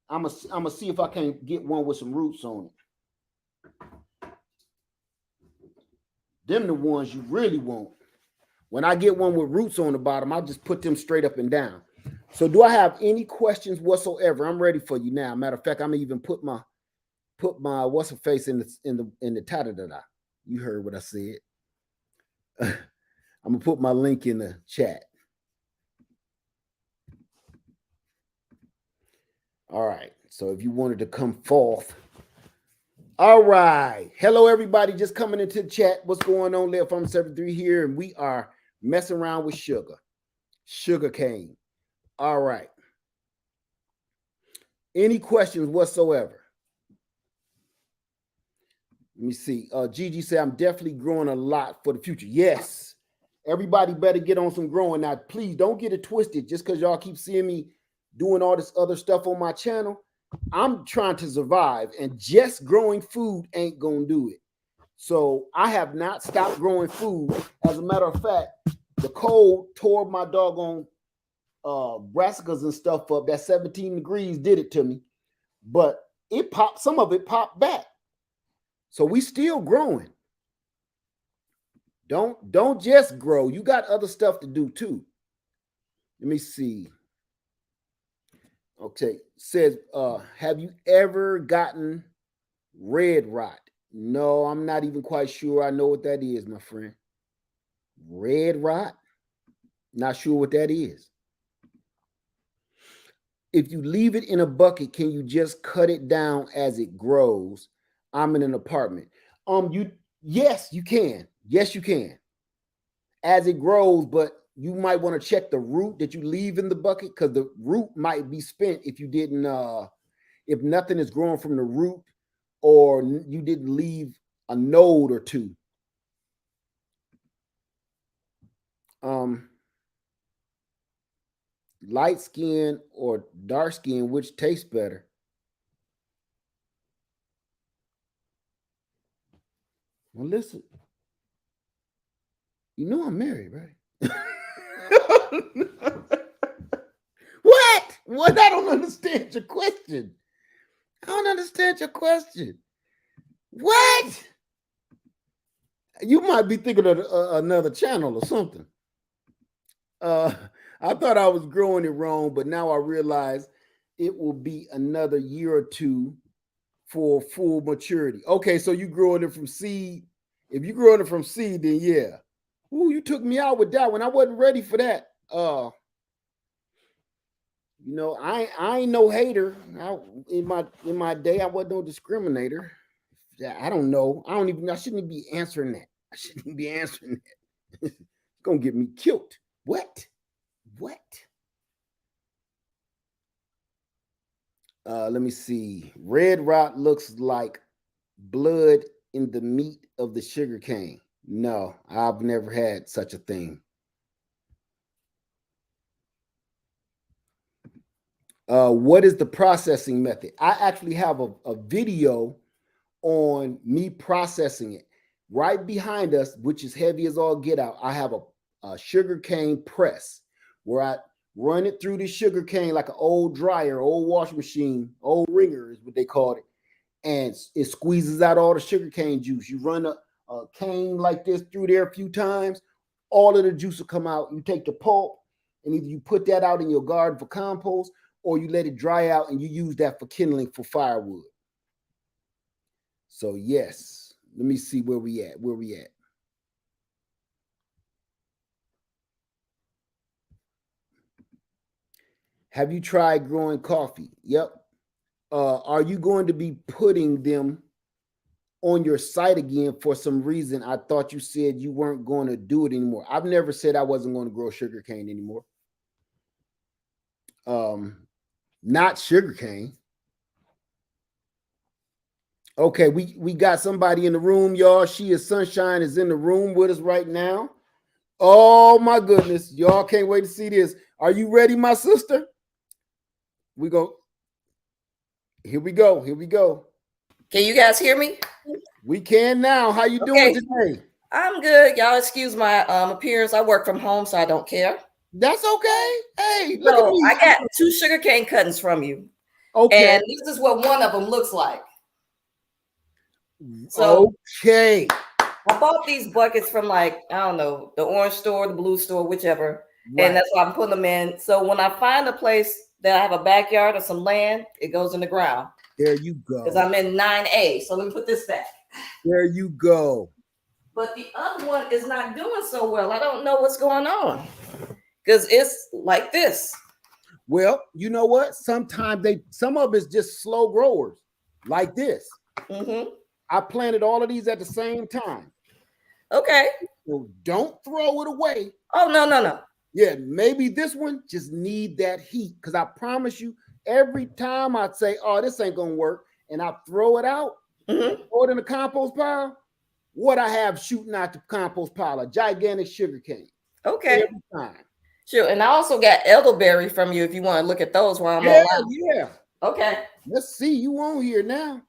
I'm gonna see if I can get one with some roots on it. Them the ones you really want. When I get one with roots on the bottom, I just put them straight up and down. So do I have any questions whatsoever? I'm ready for you now. Matter of fact, I'm gonna even put my what's her face in the ta-da-da-da. You heard what I said. I'm gonna put my link in the chat. All right. So if you wanted to come forth. All right. Hello, everybody. Just coming into the chat. What's going on? Live Farm 73 here, and we are messing around with sugar cane. All right. Any questions whatsoever? Let me see. Gigi said, I'm definitely growing a lot for the future. Yes. Everybody better get on some growing. Now, please don't get it twisted just because y'all keep seeing me doing all this other stuff on my channel. I'm trying to survive, and just growing food ain't going to do it. So I have not stopped growing food. As a matter of fact, the cold tore my doggone brassicas and stuff up. That 17 degrees did it to me. But it popped, some of it popped back. So we still growing. Don't just grow. You got other stuff to do too. Let me see. Okay, says, have you ever gotten red rot? No, I'm not even quite sure I know what that is, my friend. Red rot? Not sure what that is. If you leave it in a bucket, can you just cut it down as it grows? I'm in an apartment. Yes, you can. Yes, you can. As it grows, but you might want to check the root that you leave in the bucket, because the root might be spent if you didn't, if nothing is growing from the root, or you didn't leave a node or 2. Light skin or dark skin, which tastes better? Well, listen, you know I'm married, right? What? I don't understand your question. I don't understand your question. What? You might be thinking of another channel or something. I thought I was growing it wrong, but now I realize it will be another year or 2 for full maturity. Okay, so you growing it from seed. If you growing it from seed, then yeah. Ooh, you took me out with that one. I wasn't ready for that. You know, I ain't no hater. In my day, I wasn't no discriminator. I don't know. I shouldn't be answering that. I shouldn't be answering that. It's gonna get me killed. What? Let me see. Red rot looks like blood in the meat of the sugar cane. No, I've never had such a thing. What is the processing method? I actually have a video on me processing it. Right behind us, which is heavy as all get out, I have a sugarcane press where I run it through the sugarcane like an old dryer, old washing machine, old wringer is what they called it, and it squeezes out all the sugarcane juice. You run a cane like this through there a few times, all of the juice will come out. You take the pulp and either you put that out in your garden for compost or you let it dry out and you use that for kindling for firewood. So yes, let me see where we at. Where we at? Have you tried growing coffee? Yep. Are you going to be putting them on your site again for some reason? I thought you said you weren't going to do it anymore. I've never said I wasn't going to grow sugarcane anymore. Not sugarcane. Okay, we got somebody in the room, y'all. She is Sunshine is in the room with us right now. Oh my goodness, y'all can't wait to see this. Are you ready, my sister? We go. Here we go. Here we go. Can you guys hear me? We can now. How you doing today? I'm good. Y'all excuse my appearance. I work from home, so I don't care. That's okay. Hey, look at me. I got 2 sugarcane cuttings from you. Okay. And this is what one of them looks like. So okay. I bought these buckets from like, I don't know, the orange store, the blue store, whichever. Right. And that's why I'm putting them in. So when I find a place that I have a backyard or some land, it goes in the ground. There you go. Because I'm in 9A. So let me put this back. There you go. But the other one is not doing so well. I don't know what's going on. Because it's like this. Well, you know what? Sometimes some of it's just slow growers like this. Mm-hmm. I planted all of these at the same time. Okay. So don't throw it away. Oh, no. Yeah, maybe this one just need that heat. Because I promise you, every time I say, oh, this ain't going to work, and I throw it out, throw it in the compost pile, what I have shooting out the compost pile, a gigantic sugarcane. Okay. Every time. Sure. And I also got elderberry from you if you want to look at those while I'm on. Yeah. Okay. Let's see. You on here now.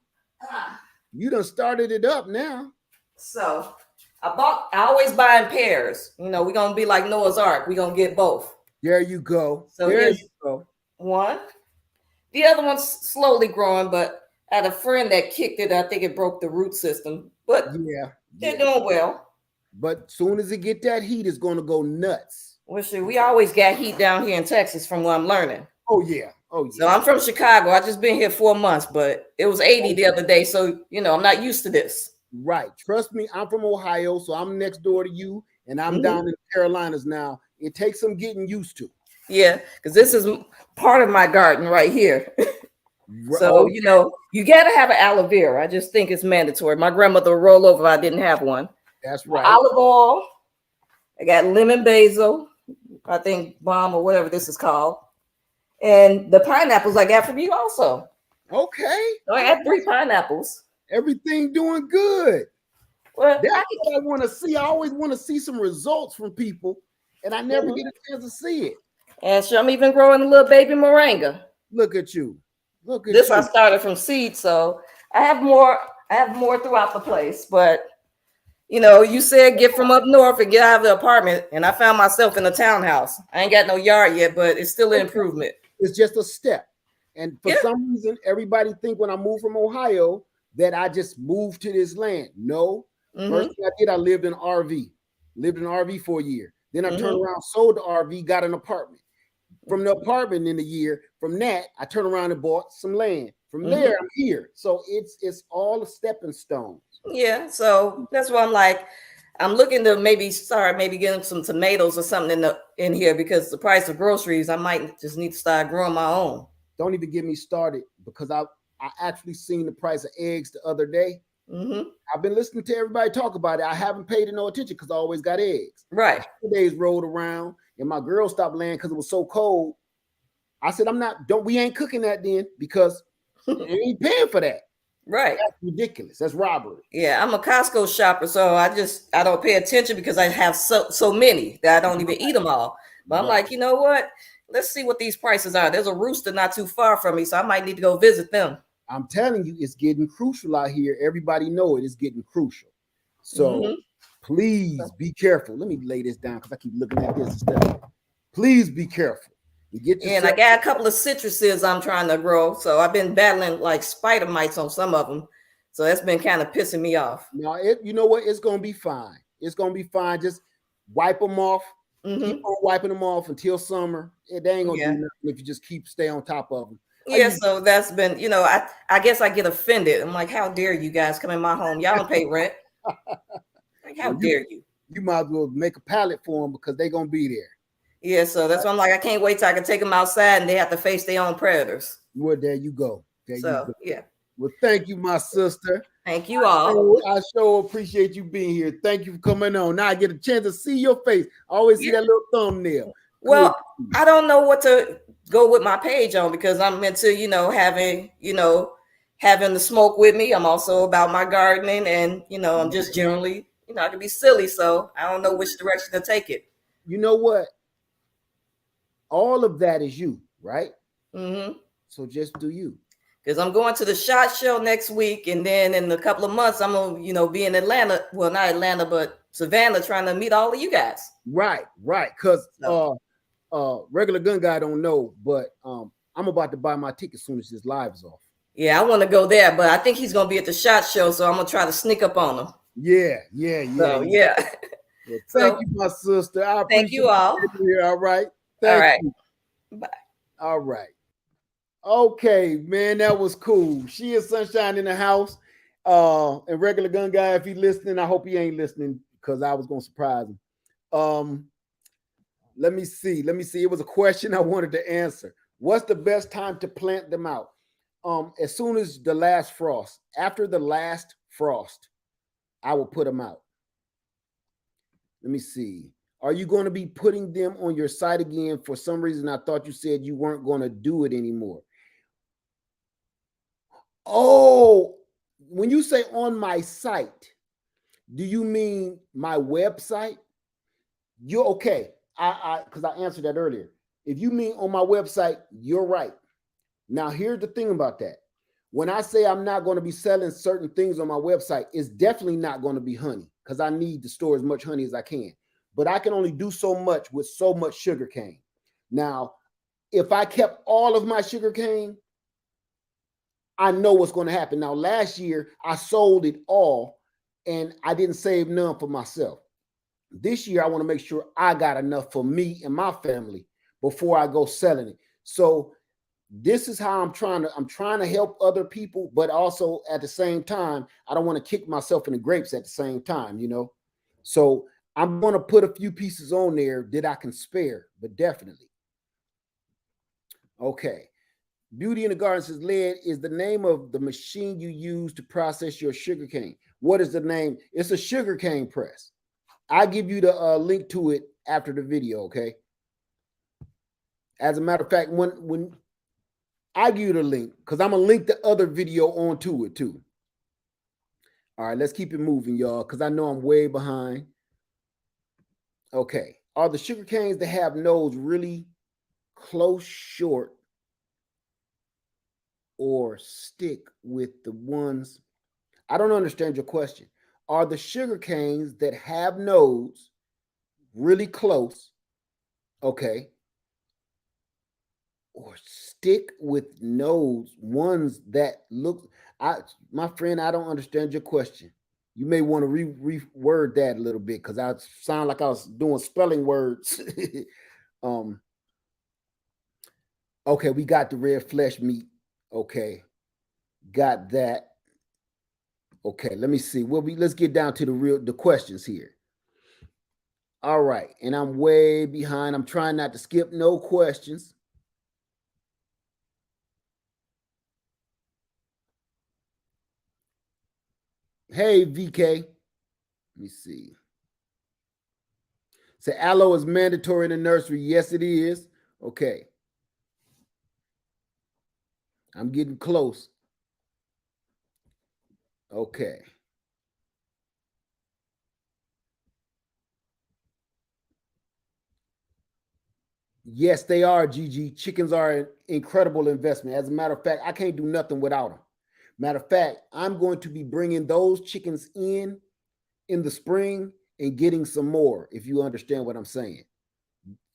You done started it up now. So I always buy in pairs. You know, we're going to be like Noah's Ark. We're going to get both. There you go. So there you go. One. The other one's slowly growing, but I had a friend that kicked it. I think it broke the root system. But they're doing well. But soon as it get that heat, it's going to go nuts. Well, sure. We always got heat down here in Texas from what I'm learning. Oh, yeah. Oh, yeah. So I'm from Chicago. I just been here 4 months, but it was 80 the other day. So, you know, I'm not used to this. Right. Trust me, I'm from Ohio, so I'm next door to you, and I'm down in the Carolinas now. It takes some getting used to. Yeah, because this is part of my garden right here. So, you know, you got to have an aloe vera. I just think it's mandatory. My grandmother would roll over if I didn't have one. That's right. Olive oil. I got lemon basil. I think balm or whatever this is called. And the pineapples I got from you also. Okay. So I had 3 pineapples. Everything doing good. Well, that's what I want to see. I always want to see some results from people, and I never get a chance to see it. And so I'm even growing a little baby moringa. Look at you. Look at this. You. I started from seed, so I have more. I have more throughout the place, but you know, you said get from up north and get out of the apartment, and I found myself in a townhouse. I ain't got no yard yet, but it's still an improvement. It's just a step. And for some reason, everybody think when I moved from Ohio that I just moved to this land. No. First thing I did, I lived in an RV for a year. Then I turned around, sold the RV, got an apartment. From the apartment in a year, from that, I turned around and bought some land. From there, I'm here. So it's all a stepping stone. Yeah. So that's why I'm like, I'm looking to maybe getting some tomatoes or something in here because the price of groceries, I might just need to start growing my own. Don't even get me started because I actually seen the price of eggs the other day. I've been listening to everybody talk about it. I haven't paid no attention because I always got eggs. Right. 2 days rolled around and my girl stopped laying because it was so cold. I said, we ain't cooking that then because I ain't paying for that. Right. That's ridiculous. That's robbery. Yeah, I'm a Costco shopper, so I don't pay attention because I have so many that I don't even eat them all. But I'm Right. like, you know what? Let's see what these prices are. There's a rooster not too far from me, so I might need to go visit them. I'm telling you, it's getting crucial out here. Everybody know it is getting crucial. So Hmm. please be careful. Let me lay this down because I keep looking at this and stuff. Please be careful. You get Yeah, and I yourself. got a couple of citruses I'm trying to grow, so I've been battling like spider mites on some of them. So that's been kind of pissing me off. Now, you know what? It's gonna be fine. It's gonna be fine. Just wipe them off. Keep Hmm. on wiping them off until summer. They ain't gonna do Yeah. nothing if you just stay on top of them. I Yeah, use so that's been, I guess I get offended. I'm like, how dare you guys come in my home? Y'all don't pay rent. Like, how well, you dare you? you might as well make a pallet for them because they're gonna be there. Yeah, so that's why I'm like, I can't wait till I can take them outside and they have to face their own predators. Well, there you go. There you So go. yeah, Well, thank you, my sister. thank you all. I sure appreciate you being here. Thank you for coming on. Now I get a chance to see your face. I always see Yeah. that little thumbnail. Good. Well, I don't know what to go with my page on because I'm into, having the smoke with me. I'm also about my gardening and, I'm just generally, I can be silly. So I don't know which direction to take it. You know what? All of that is you, right? Hmm. So just do you. Because I'm going to the SHOT Show next week. And then in a couple of months, I'm going to, be in Atlanta. Well, not Atlanta, but Savannah trying to meet all of you guys. Right, right. Because So, regular gun guy don't know, but I'm about to buy my ticket as soon as this live is off. yeah, I want to go there, but I think he's going to be at the SHOT Show. So I'm going to try to sneak up on him. Yeah, yeah, yeah, So, yeah. yeah. Well, thank So, you, my sister. I thank appreciate you all. you being here. All right. All Thank right. you. Bye. All right. Okay, man, that was cool. She is Sunshine in the house. And regular gun guy, if he listening, I hope he ain't listening because I was gonna surprise him. Um, let me see. Let me see. It was a question I wanted to answer. What's the best time to plant them out? As soon as the last frost. After the last frost, I will put them out. Let me see. Are you going to be putting them on your site again? For some reason, I thought you said you weren't going to do it anymore. Oh, when you say on my site, do you mean my website? You're okay. I because I answered that earlier. If you mean on my website, you're right. Now, here's the thing about that. When I say I'm not going to be selling certain things on my website, it's definitely not going to be honey because I need to store as much honey as I can. But I can only do so much with so much sugar cane. Now, if I kept all of my sugar cane, I know what's going to happen. Now, last year, I sold it all and I didn't save none for myself. This year, I want to make sure I got enough for me and my family before I go selling it. So this is how I'm trying to help other people, but also at the same time, I don't want to kick myself in the grapes at the same time. So I'm going to put a few pieces on there that I can spare, but definitely. Okay. Beauty in the Garden says lead is the name of the machine you use to process your sugar cane. What is the name? It's a sugar cane press. I'll give you the link to it after the video, okay? As a matter of fact, when I give you the link, because I'm gonna link the other video onto it too. All right, let's keep it moving, y'all, because I know I'm way behind. Okay. Are the sugar canes that have nodes really close short or stick with the ones? I don't understand your question. Are the sugar canes that have nodes really close? Okay. Or stick with nodes, ones that look. My friend, I don't understand your question. You may want to reword that a little bit because I sound like I was doing spelling words. um. Okay, we got the red flesh meat. Okay, got that. Okay, let me see. Let's get down to the questions here. All right, and I'm way behind. I'm trying not to skip no questions. Hey, VK. Let me see. So aloe is mandatory in the nursery. Yes, it is. Okay. I'm getting close. Okay. Yes, they are, Gg. Chickens are an incredible investment. As a matter of fact, I can't do nothing without them. Matter of fact, I'm going to be bringing those chickens in the spring and getting some more. If you understand what I'm saying,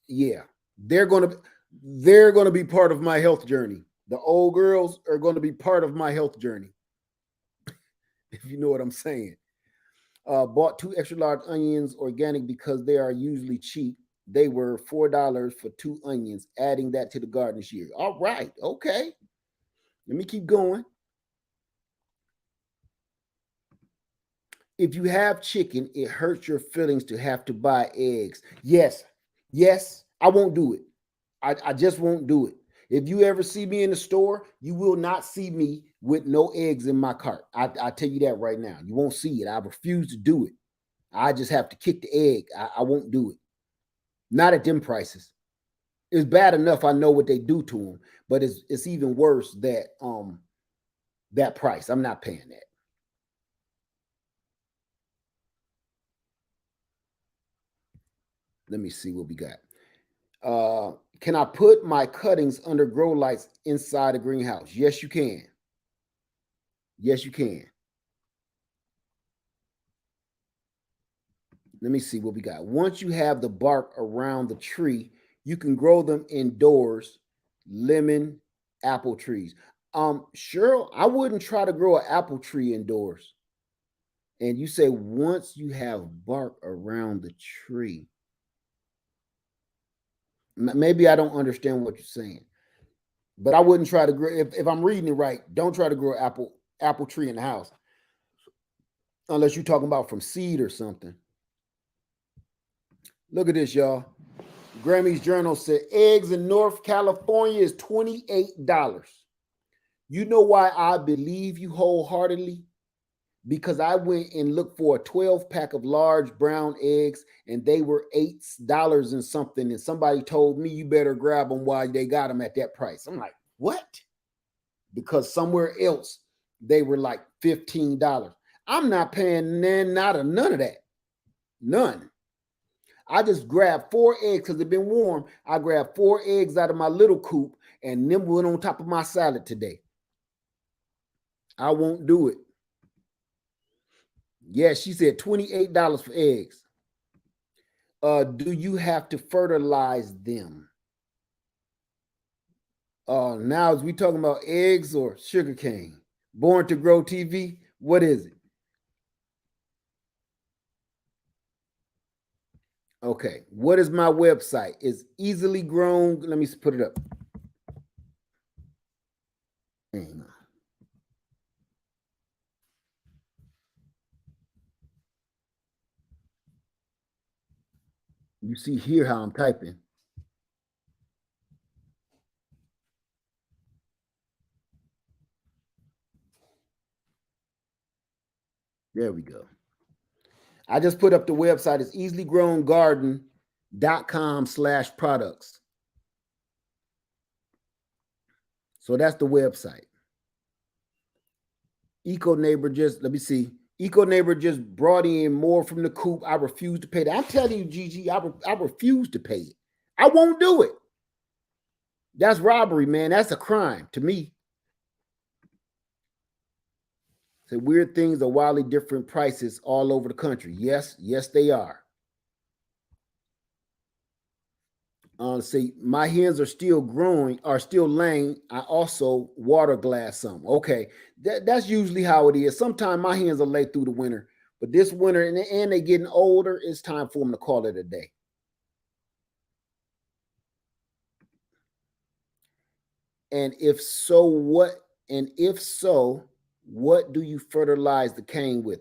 yeah, they're going to they're going to be part of my health journey. The old girls are going to be part of my health journey. If you know what I'm saying. Bought two extra large onions organic because they are usually cheap. They were $4 for two onions, adding that to the garden this year. All right, okay. Let me keep going. If you have chicken, it hurts your feelings to have to buy eggs. Yes, yes, I won't do it. I just won't do it. If you ever see me in the store, you will not see me with no eggs in my cart. I tell you that right now. You won't see it. I refuse to do it. I just have to kick the egg. I won't do it. Not at them prices. It's bad enough I know what they do to them, but it's even worse that price. I'm not paying that. Let me see what we got. Can I put my cuttings under grow lights inside the greenhouse? Yes, you can. Yes, you can. Let me see what we got. Once you have the bark around the tree, you can grow them indoors. Lemon, apple trees. Cheryl, I wouldn't try to grow an apple tree indoors. And you say once you have bark around the tree. Maybe I don't understand what you're saying, but I wouldn't try to grow. If I'm reading it right, don't try to grow an apple tree in the house unless you're talking about from seed or something. Look at this, y'all. Grammy's Journal said eggs in North California is $28. You know why I believe you wholeheartedly? Because I went and looked for a 12 pack of large brown eggs and they were $8 and something. And somebody told me you better grab them while they got them at that price. I'm like, what? Because somewhere else they were like $15. I'm not paying none of that. None. I just grabbed four eggs because they've been warm. I grabbed four eggs out of my little coop and them went on top of my salad today. I won't do it. Yeah, she said $28 for eggs. Do you have to fertilize them? Now is we talking about eggs or sugarcane? Born to Grow TV? What is it? Okay. What is my website? It's easily grown. Let me put it up. Hang on. You see here how I'm typing. There we go. I just put up the website. It's easilygrowngarden.com/products. So that's the website. Eco Neighbor just, let me see. Eco Neighbor just brought in more from the coop. I refuse to pay that. I'm telling you, Gg, I refuse to pay it. I won't do it. That's robbery, man. That's a crime to me. So weird things are wildly different prices all over the country. Yes, yes, they are. See, my hens are still growing, are still laying. I also water glass some. Okay, that's usually how it is. Sometimes my hens are lay through the winter, but this winter and they getting older, it's time for them to call it a day. And if so, what? And if so, what do you fertilize the cane with?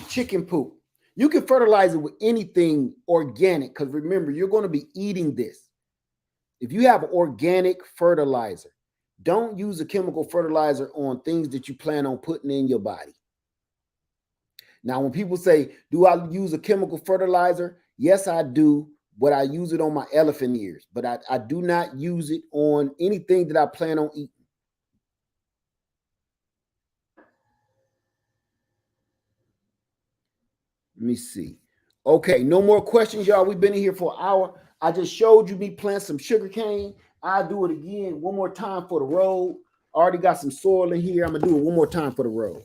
Chicken poop. You can fertilize it with anything organic because remember, you're going to be eating this. If you have organic fertilizer, don't use a chemical fertilizer on things that you plan on putting in your body. Now, when people say, do I use a chemical fertilizer? Yes, I do, but I use it on my elephant ears. But I do not use it on anything that I plan on eating. Let me see. Okay, no more questions, y'all. We've been in here for an hour. I just showed you me plant some sugarcane. I'll do it again one more time for the road. I already got some soil in here. I'm gonna do it one more time for the road.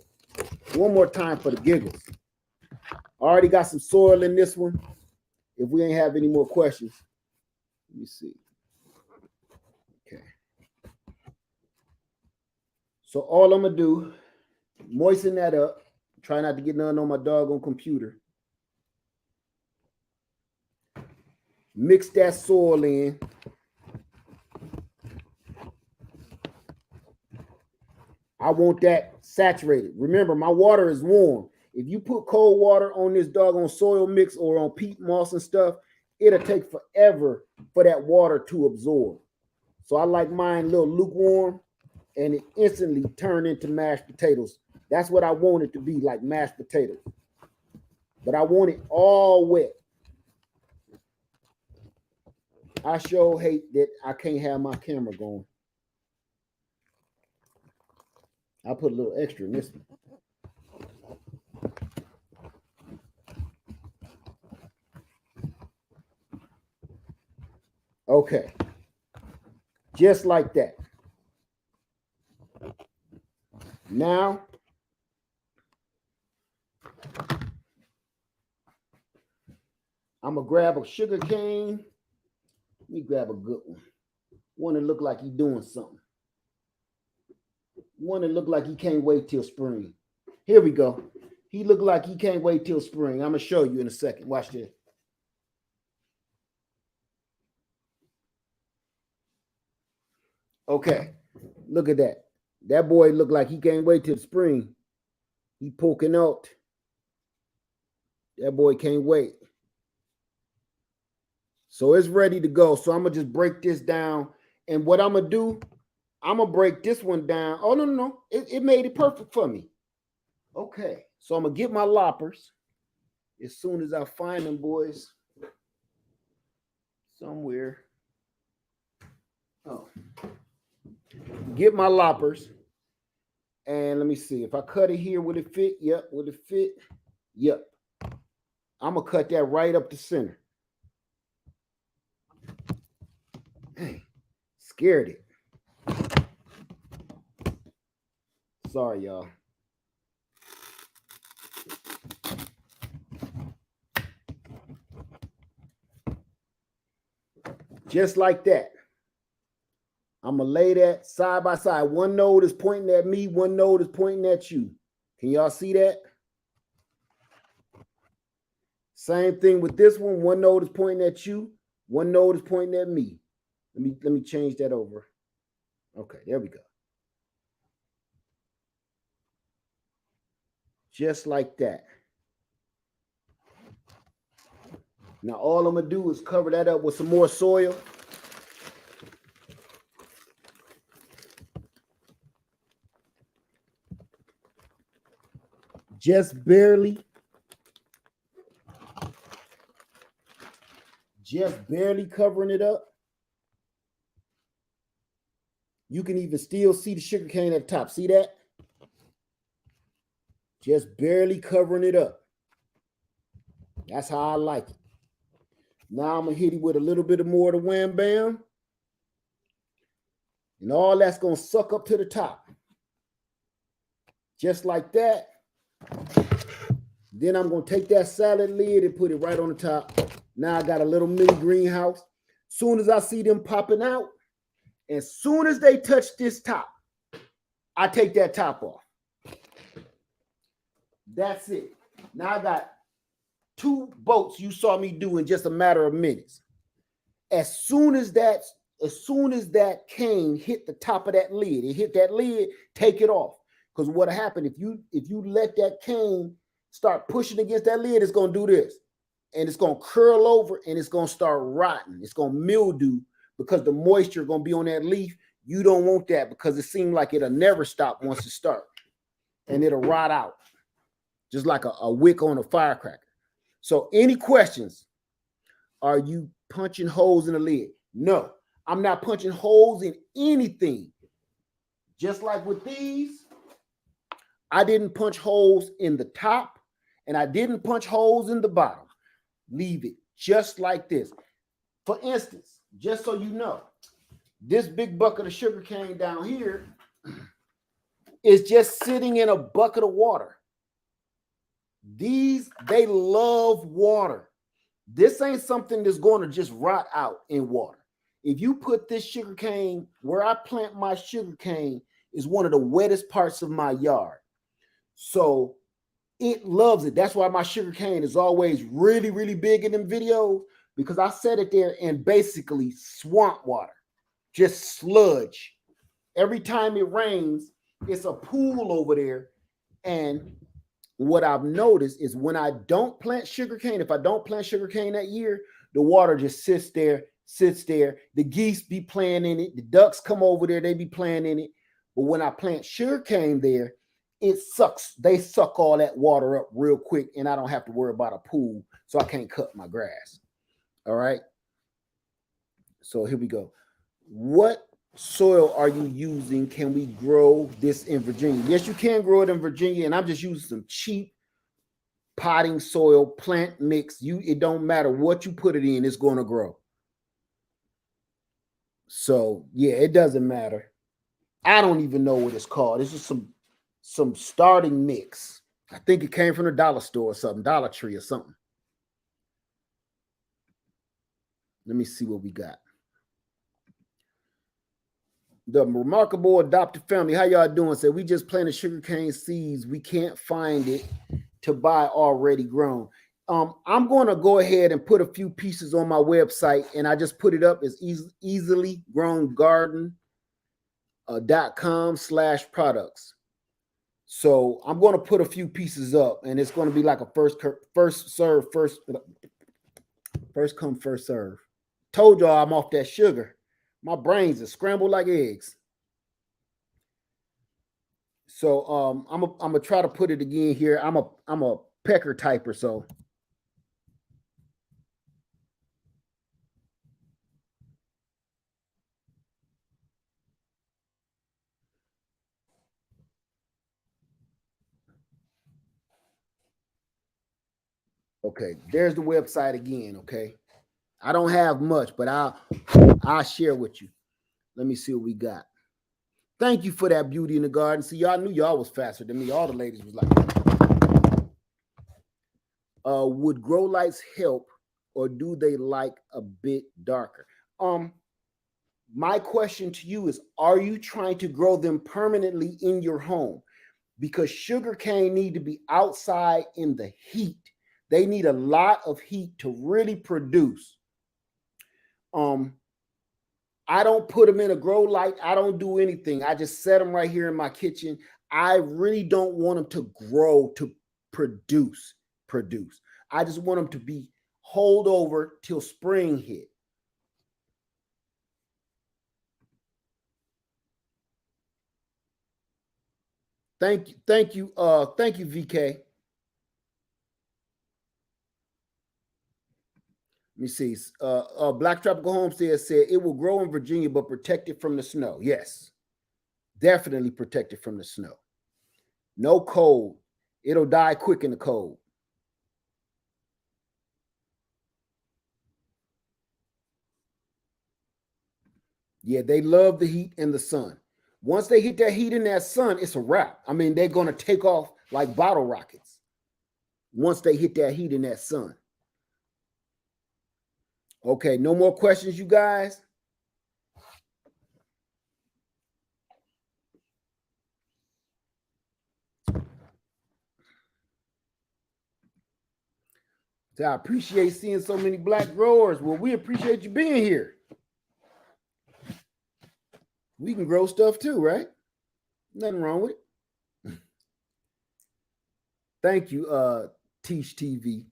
One more time for the giggles. I already got some soil in this one. If we ain't have any more questions, let me see. Okay. So all I'm gonna do, moisten that up. Try not to get none on my doggone computer. Mix that soil in. I want that saturated. Remember, my water is warm. If you put cold water on this doggone soil mix or on peat moss and stuff, it'll take forever for that water to absorb. So I like mine a little lukewarm, and it instantly turned into mashed potatoes. That's what I want it to be, like mashed potatoes. But I want it all wet. I sure hate that I can't have my camera going. I'll put a little extra in this one. Okay. Just like that. Now, I'm going to grab a sugar cane. Let me grab a good one. One that look like he's doing something. One that look like he can't wait till spring. Here we go. He look like he can't wait till spring. I'm going to show you in a second. Watch this. Okay. Look at that. That boy look like he can't wait till spring. He poking out. That boy can't wait. So it's ready to go. So I'm going to just break this down. And what I'm going to do, I'm going to break this one down. Oh, no. It made it perfect for me. Okay. So I'm going to get my loppers as soon as I find them, boys. Somewhere. Oh. Get my loppers. And let me see. If I cut it here, will it fit? Yep. Will it fit? Yep. I'm going to cut that right up the center. Dang. Scared it. Sorry, y'all. Just like that. I'm going to lay that side by side. One node is pointing at me. One node is pointing at you. Can y'all see that? Same thing with this one. One node is pointing at you. One node is pointing at me. Let me change that over. Okay, there we go. Just like that. Now all I'm going to do is cover that up with some more soil. Just barely. Just barely covering it up. You can even still see the sugar cane at the top. See that? Just barely covering it up. That's how I like it. Now I'm going to hit it with a little bit more of the wham bam. And all that's going to suck up to the top. Just like that. Then I'm going to take that salad lid and put it right on the top. Now I got a little mini greenhouse. Soon as I see them popping out, as soon as they touch this top, I take that top off. That's it. Now I got 2 boats you saw me do in just a matter of minutes. As soon as that cane hit the top of that lid, it hit that lid, take it off. Because what happened, if you let that cane start pushing against that lid, it's going to do this. And it's going to curl over and it's going to start rotting. It's going to mildew because the moisture is going to be on that leaf. You don't want that because it seems like it'll never stop once it starts. And it'll rot out. Just like a wick on a firecracker. So any questions? Are you punching holes in the lid? No, I'm not punching holes in anything. Just like with these, I didn't punch holes in the top and I didn't punch holes in the bottom. Leave it just like this. For instance, just so you know, this big bucket of sugar cane down here is just sitting in a bucket of water. They love water. This ain't something that's going to just rot out in water. If you put this sugar cane where I plant my sugar cane is one of the wettest parts of my yard. So it loves it. That's why my sugar cane is always really, really big in them videos, because I set it there in basically swamp water, just sludge. Every time it rains, it's a pool over there. And what I've noticed is when I don't plant sugarcane, if I don't plant sugarcane that year, the water just sits there. The geese be playing in it. The ducks come over there, they be playing in it. But when I plant sugarcane there, it sucks. They suck all that water up real quick, and I don't have to worry about a pool, so I can't cut my grass. All right. So here we go. What soil are you using? Can we grow this in Virginia? Yes, you can grow it in Virginia, and I'm just using some cheap potting soil, plant mix. It don't matter what you put it in, it's going to grow. So yeah, it doesn't matter. I don't even know what it's called. It's just some starting mix. I think it came from the dollar store or something, Dollar Tree or something. Let me see what we got. The Remarkable Adopted Family, how y'all doing? Said we just planted sugarcane seeds. We can't find it to buy already grown. I'm going to go ahead and put a few pieces on my website, and I just put it up as easily grown garden.com/products. So I'm going to put a few pieces up, and it's going to be like a first come, first serve. Told y'all I'm off that sugar. My brains are scrambled like eggs. So I'm gonna try to put it again here. I'm a pecker typer, so okay. There's the website again. Okay, I don't have much, but I'll share with you. Let me see what we got. Thank you for that, Beauty in the Garden. See, y'all knew y'all was faster than me. All the ladies was like, would grow lights help, or do they like a bit darker? My question to you is, are you trying to grow them permanently in your home? Because sugarcane need to be outside in the heat. They need a lot of heat to really produce. I don't put them in a grow light. I don't do anything. I just set them right here in my kitchen. I really don't want them to grow to produce. I just want them to be hold over till spring hit. Thank you, VK. Let me see. Black Tropical Homestead said it will grow in Virginia, but protected from the snow. Yes, definitely protected from the snow. No cold. It'll die quick in the cold. Yeah, they love the heat and the sun. Once they hit that heat and that sun, it's a wrap. I mean, they're going to take off like bottle rockets once they hit that heat and that sun. Okay, no more questions, you guys? So I appreciate seeing so many black growers. Well, we appreciate you being here. We can grow stuff too, right? Nothing wrong with it. Thank you, Teach TV.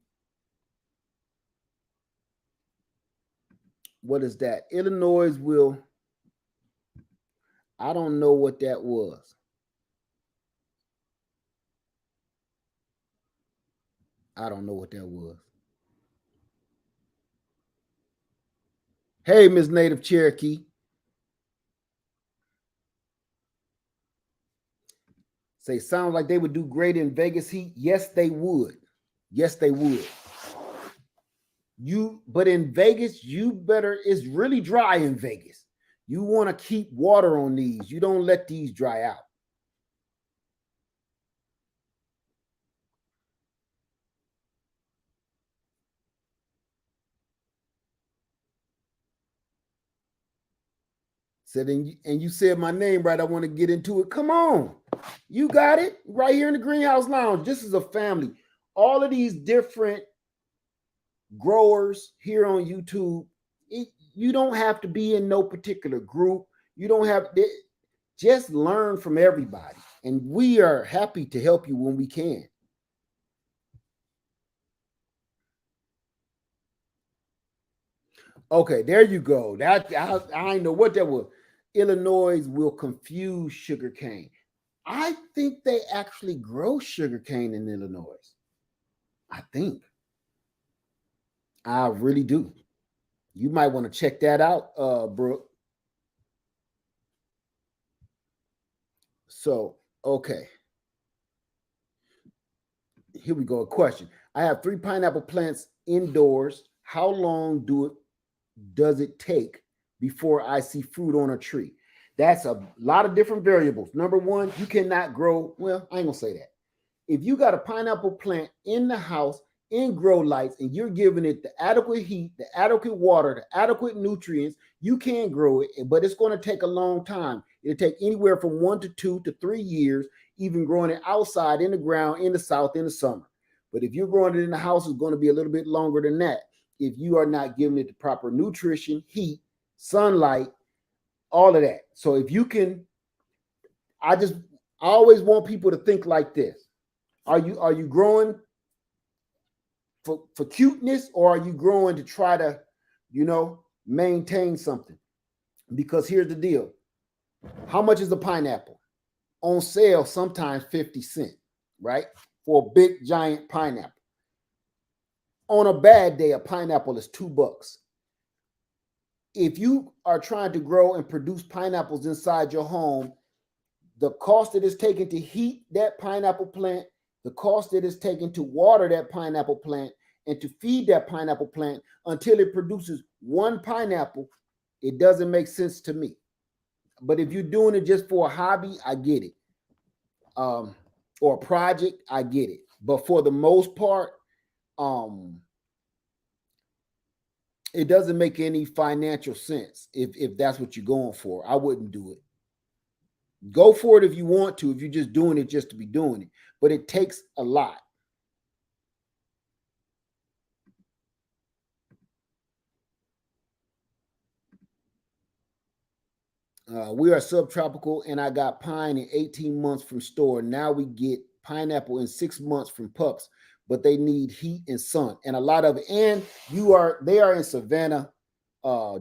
What is that? Illinois will. I don't know what that was. I don't know what that was. Hey, Miss Native Cherokee. Say, sounds like they would do great in Vegas heat. Yes, they would. Yes, they would. But in Vegas, you better, it's really dry in Vegas. You want to keep water on these. You don't let these dry out. Said, and you said my name right. I want to get into it. Come on. You got it right here in the Greenhouse Lounge. This is a family. All of these different growers here on YouTube, you don't have to be in no particular group. You don't have to, just learn from everybody. And we are happy to help you when we can. Okay, there you go. That I know what that was. Illinois will confuse sugarcane. I think they actually grow sugarcane in Illinois. I think. I really do. You might want to check that out, Brooke. So, okay. Here we go. A question. I have 3 pineapple plants indoors. How long does it take before I see fruit on a tree? That's a lot of different variables. Number one, you cannot grow. Well, I ain't gonna say that. If you got a pineapple plant in the house in grow lights and you're giving it the adequate heat, the adequate water, the adequate nutrients, you can grow it, but it's going to take a long time. It'll take anywhere from 1 to 2 to 3 years, even growing it outside in the ground in the south in the summer. But if you're growing it in the house, it's going to be a little bit longer than that if you are not giving it the proper nutrition, heat, sunlight, all of that. So if you can, I just I always want people to think like this. Are you growing for cuteness, or are you growing to try to, maintain something? Because here's the deal. How much is a pineapple? On sale, sometimes 50 cents, right? For a big giant pineapple. On a bad day, a pineapple is $2. If you are trying to grow and produce pineapples inside your home, the cost that it's taken to heat that pineapple plant, the cost that it's taken to water that pineapple plant, and to feed that pineapple plant until it produces one pineapple, it doesn't make sense to me. But if you're doing it just for a hobby, I get it. Or a project, I get it. But for the most part, um, it doesn't make any financial sense if that's what you're going for. I wouldn't do it. Go for it if you want to, if you're just doing it just to be doing it. But it takes a lot. We are subtropical, and I got pine in 18 months from store. Now we get pineapple in 6 months from pups, but they need heat and sun and a lot of it. And they are in Savannah,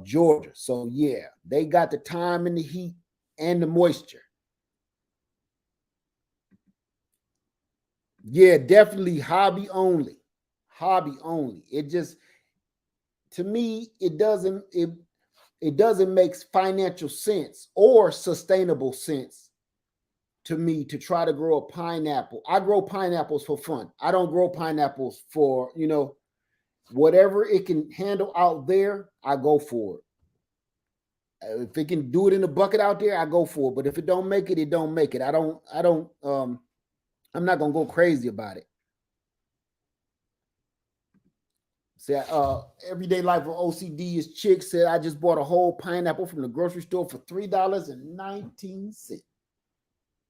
Georgia. So yeah, they got the time and the heat and the moisture. Yeah, definitely hobby only. Hobby only. It just, to me, it doesn't make financial sense or sustainable sense to me to try to grow a pineapple. I grow pineapples for fun. I don't grow pineapples for, whatever it can handle out there, I go for it. If it can do it in a bucket out there, I go for it. But if it don't make it, it don't make it. I'm not gonna go crazy about it. See, everyday life of OCD is chick said I just bought a whole pineapple from the grocery store for $3.19.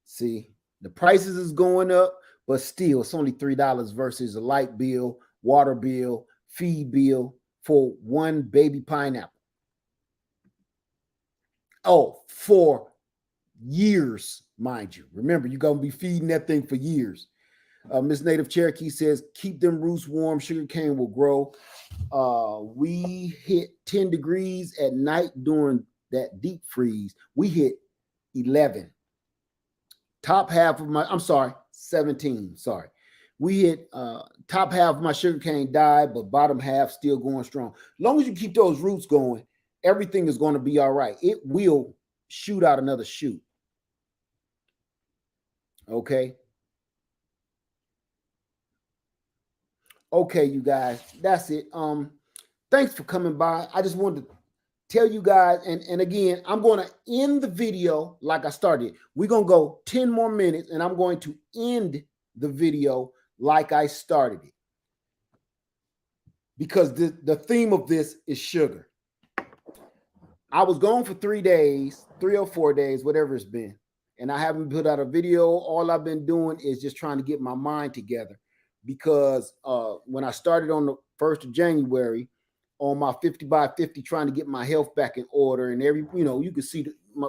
See, the prices is going up, but still, it's only $3 versus a light bill, water bill, feed bill for one baby pineapple. Oh, for years, mind you. Remember, you're gonna be feeding that thing for years. Miss Native Cherokee says, keep them roots warm. Sugarcane will grow. We hit 10 degrees at night during that deep freeze. We hit 11. Top half of I'm sorry, 17. Sorry. We hit top half of my sugarcane died, but bottom half still going strong. As long as you keep those roots going, everything is going to be all right. It will shoot out another shoot. Okay. Okay, you guys, that's it. Thanks for coming by. I just wanted to tell you guys, and again, I'm going to end the video like I started. We're going to go 10 more minutes, and I'm going to end the video like I started it. Because the theme of this is sugar. I was gone for 3 days, 3 or 4 days, whatever it's been. And I haven't put out a video. All I've been doing is just trying to get my mind together. Because when I started on the 1st of January, on my 50 by 50, trying to get my health back in order, and you can see my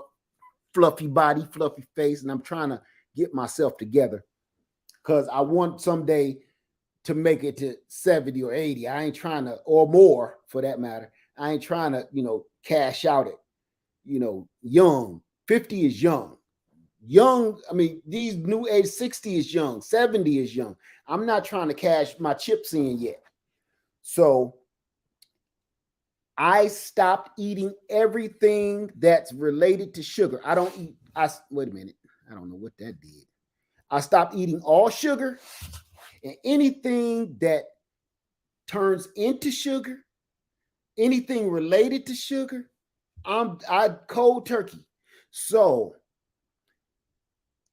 fluffy body, fluffy face, and I'm trying to get myself together because I want someday to make it to 70 or 80. I ain't trying to, or more for that matter. I ain't trying to, cash out it, young. 50 is young. Young, I mean, these new age, 60 is young, 70 is young. I'm not trying to cash my chips in yet. So I stopped eating everything that's related to sugar. I don't eat, wait a minute. I don't know what that did. I stopped eating all sugar and anything that turns into sugar, anything related to sugar, I cold turkey. So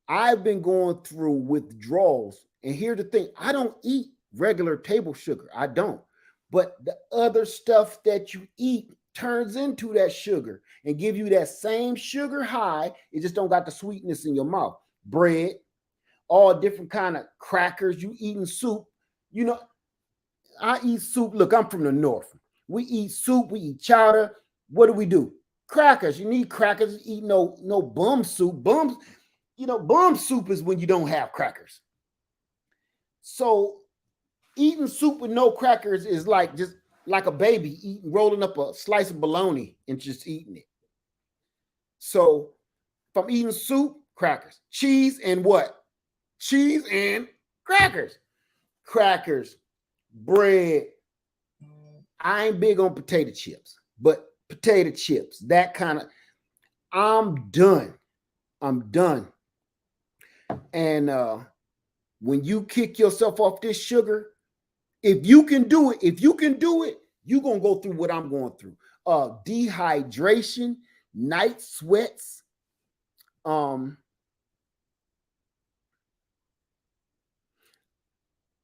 I've been going through withdrawals. And here's the thing, I don't eat regular table sugar. I don't. But the other stuff that you eat turns into that sugar and give you that same sugar high. It just don't got the sweetness in your mouth. Bread, all different kind of crackers. You eating soup. I eat soup. Look, I'm from the north. We eat soup. We eat chowder. What do? Crackers. You need crackers. You eat no bum soup. Bum soup is when you don't have crackers. So eating soup with no crackers is just like a baby rolling up a slice of bologna and just eating it. So if I'm eating soup, crackers, cheese, and what? Cheese and crackers. Crackers, bread. I ain't big on potato chips, but potato chips, that kind of, I'm done. And when you kick yourself off this sugar, if you can do it, you're going to go through what I'm going through. Dehydration, night sweats. Let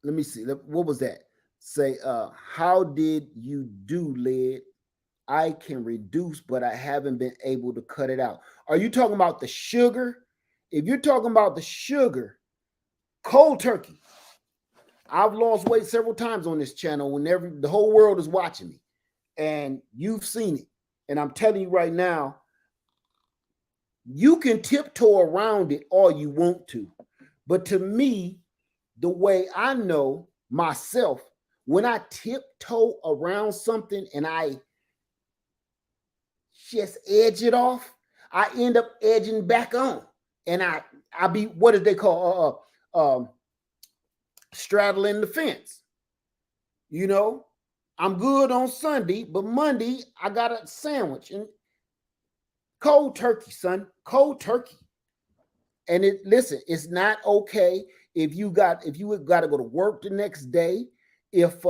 me see. What was that? Say, how did you do, Led? I can reduce, but I haven't been able to cut it out. Are you talking about the sugar? If you're talking about the sugar, cold turkey. I've lost weight several times on this channel when the whole world is watching me, and you've seen it. And I'm telling you right now, you can tiptoe around it all you want to. But to me, the way I know myself, when I tiptoe around something and I just edge it off, I end up edging back on. And I be, what did they call, straddling the fence. I'm good on Sunday, but Monday I got a sandwich and cold turkey, son, cold turkey. And listen, it's not okay if you got to go to work the next day. If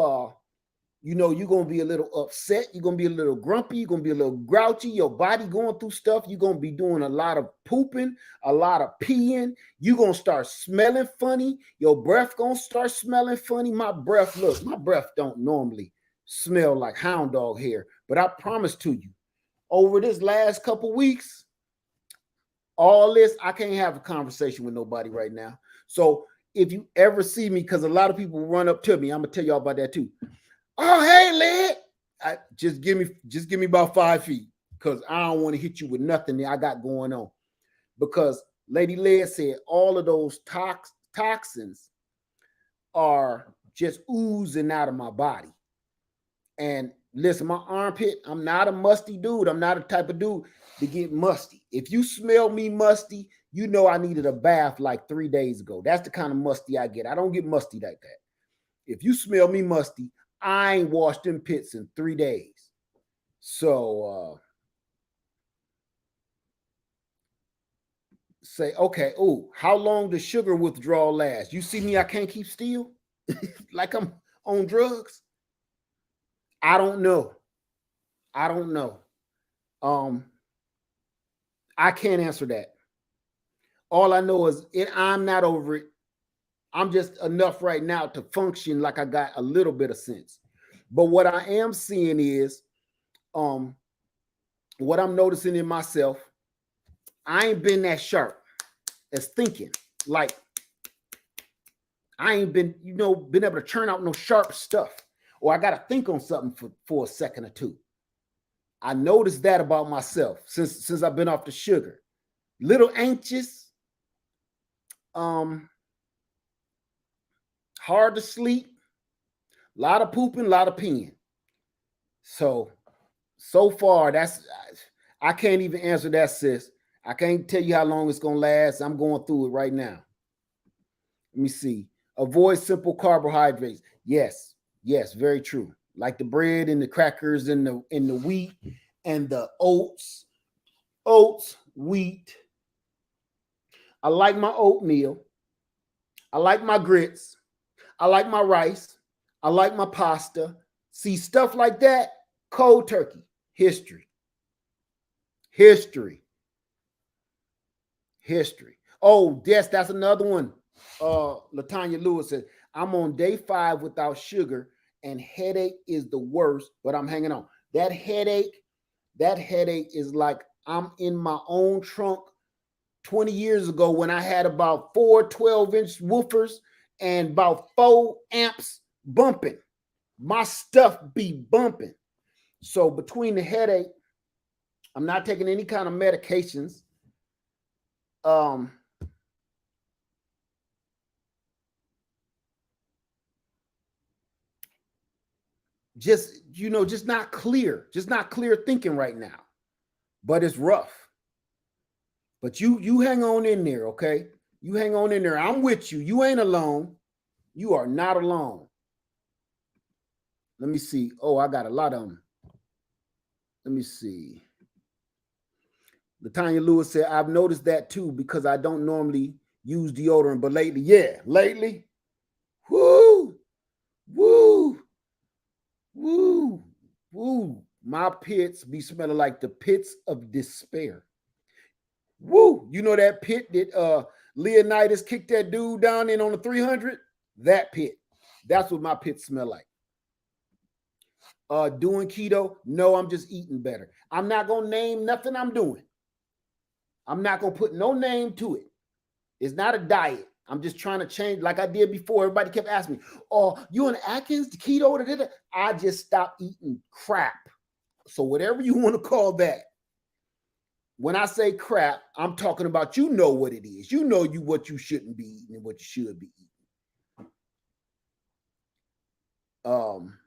you're gonna be a little upset, you're gonna be a little grumpy, you're gonna be a little grouchy, your body going through stuff, you're gonna be doing a lot of pooping, a lot of peeing, you're gonna start smelling funny, your breath gonna start smelling funny. My breath don't normally smell like hound dog hair, but I promise to you, over this last couple weeks, all this, I can't have a conversation with nobody right now. So if you ever see me, because a lot of people run up to me, I'm gonna tell y'all about that too. Oh, hey, Led. Just give me about 5 feet, because I don't want to hit you with nothing that I got going on. Because Lady Led said all of those toxins are just oozing out of my body. And listen, my armpit, I'm not a musty dude. I'm not a type of dude to get musty. If you smell me musty, you know I needed a bath like 3 days ago. That's the kind of musty I get. I don't get musty like that. If you smell me musty, I ain't washed them pits in 3 days. So say, okay, how long does sugar withdrawal last? You see me, I can't keep still like I'm on drugs. I don't know. I don't know. Um, I can't answer that. All I know is I'm not over it. I'm just enough right now to function like I got a little bit of sense. But what I am seeing is um what I'm noticing in myself, I ain't been that sharp as thinking. Like I ain't been, been able to churn out no sharp stuff. Or I gotta think on something for a second or two. I noticed that about myself since I've been off the sugar. Little anxious, um, hard to sleep, a lot of pooping, a lot of peeing. So far, I can't even answer that, sis. I can't tell you how long it's gonna last. I'm going through it right now. Let me see. Avoid simple carbohydrates. Yes, yes, very true. Like the bread and the crackers and the wheat and the oats, wheat. I like my oatmeal. I like my grits. I like my rice. I like my pasta. See, stuff like that, cold turkey. History. History. History. Oh, yes, that's another one. Latanya Lewis said, I'm on day 5 without sugar, and headache is the worst, but I'm hanging on. That headache is like I'm in my own trunk 20 years ago when I had about 4 12-inch woofers and about 4 amps bumping. My stuff be bumping. So between the headache, I'm not taking any kind of medications. Um, just not clear thinking right now. But it's rough. But you hang on in there, okay? You hang on in there. I'm with you. You ain't alone. You are not alone. Let me see. Oh, I got a lot of them. Let me see. Latanya Lewis said, I've noticed that too because I don't normally use deodorant, but lately, whoo, woo, woo, woo. My pits be smelling like the pits of despair. Woo! You know that pit that Leonidas kicked that dude down in on the 300? That pit. That's what my pits smell like. Doing keto? No, I'm just eating better. I'm not gonna name nothing I'm doing. I'm not gonna put no name to it. It's not a diet. I'm just trying to change, like I did before. Everybody kept asking me, "Oh, you on Atkins, the keto?" Da, da, da. I just stopped eating crap. So whatever you want to call that. When I say crap, I'm talking about you know what it is. You know what you shouldn't be eating and what you should be eating. Um,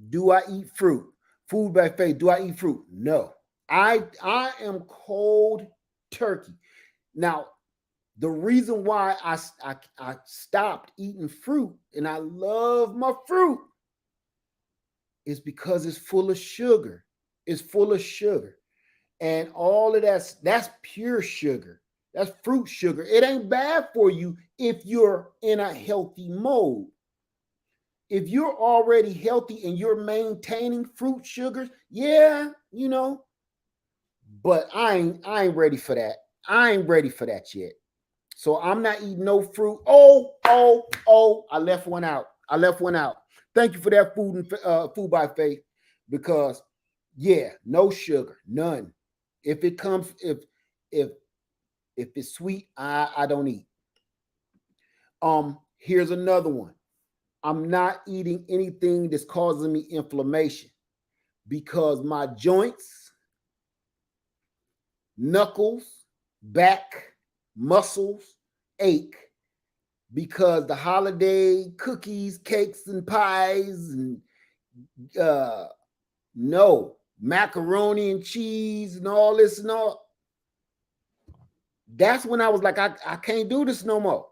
do I eat fruit? Food by faith. Do I eat fruit? No. I am cold turkey. Now, the reason why I stopped eating fruit and I love my fruit is because it's full of sugar. It's full of sugar. And all of that's pure sugar. That's fruit sugar. It ain't bad for you if you're in a healthy mode. If you're already healthy and you're maintaining fruit sugars, yeah, but I ain't ready for that. I ain't ready for that yet. So I'm not eating no fruit. Oh, I left one out. I left one out. Thank you for that food by faith, because yeah, no sugar, none. If it comes, if if it's sweet, I don't eat. Here's another one. I'm not eating anything that's causing me inflammation because my joints, knuckles, back, muscles ache because the holiday cookies, cakes, and pies, and uh, no macaroni and cheese and all this and all. That's when I was like, I can't do this no more.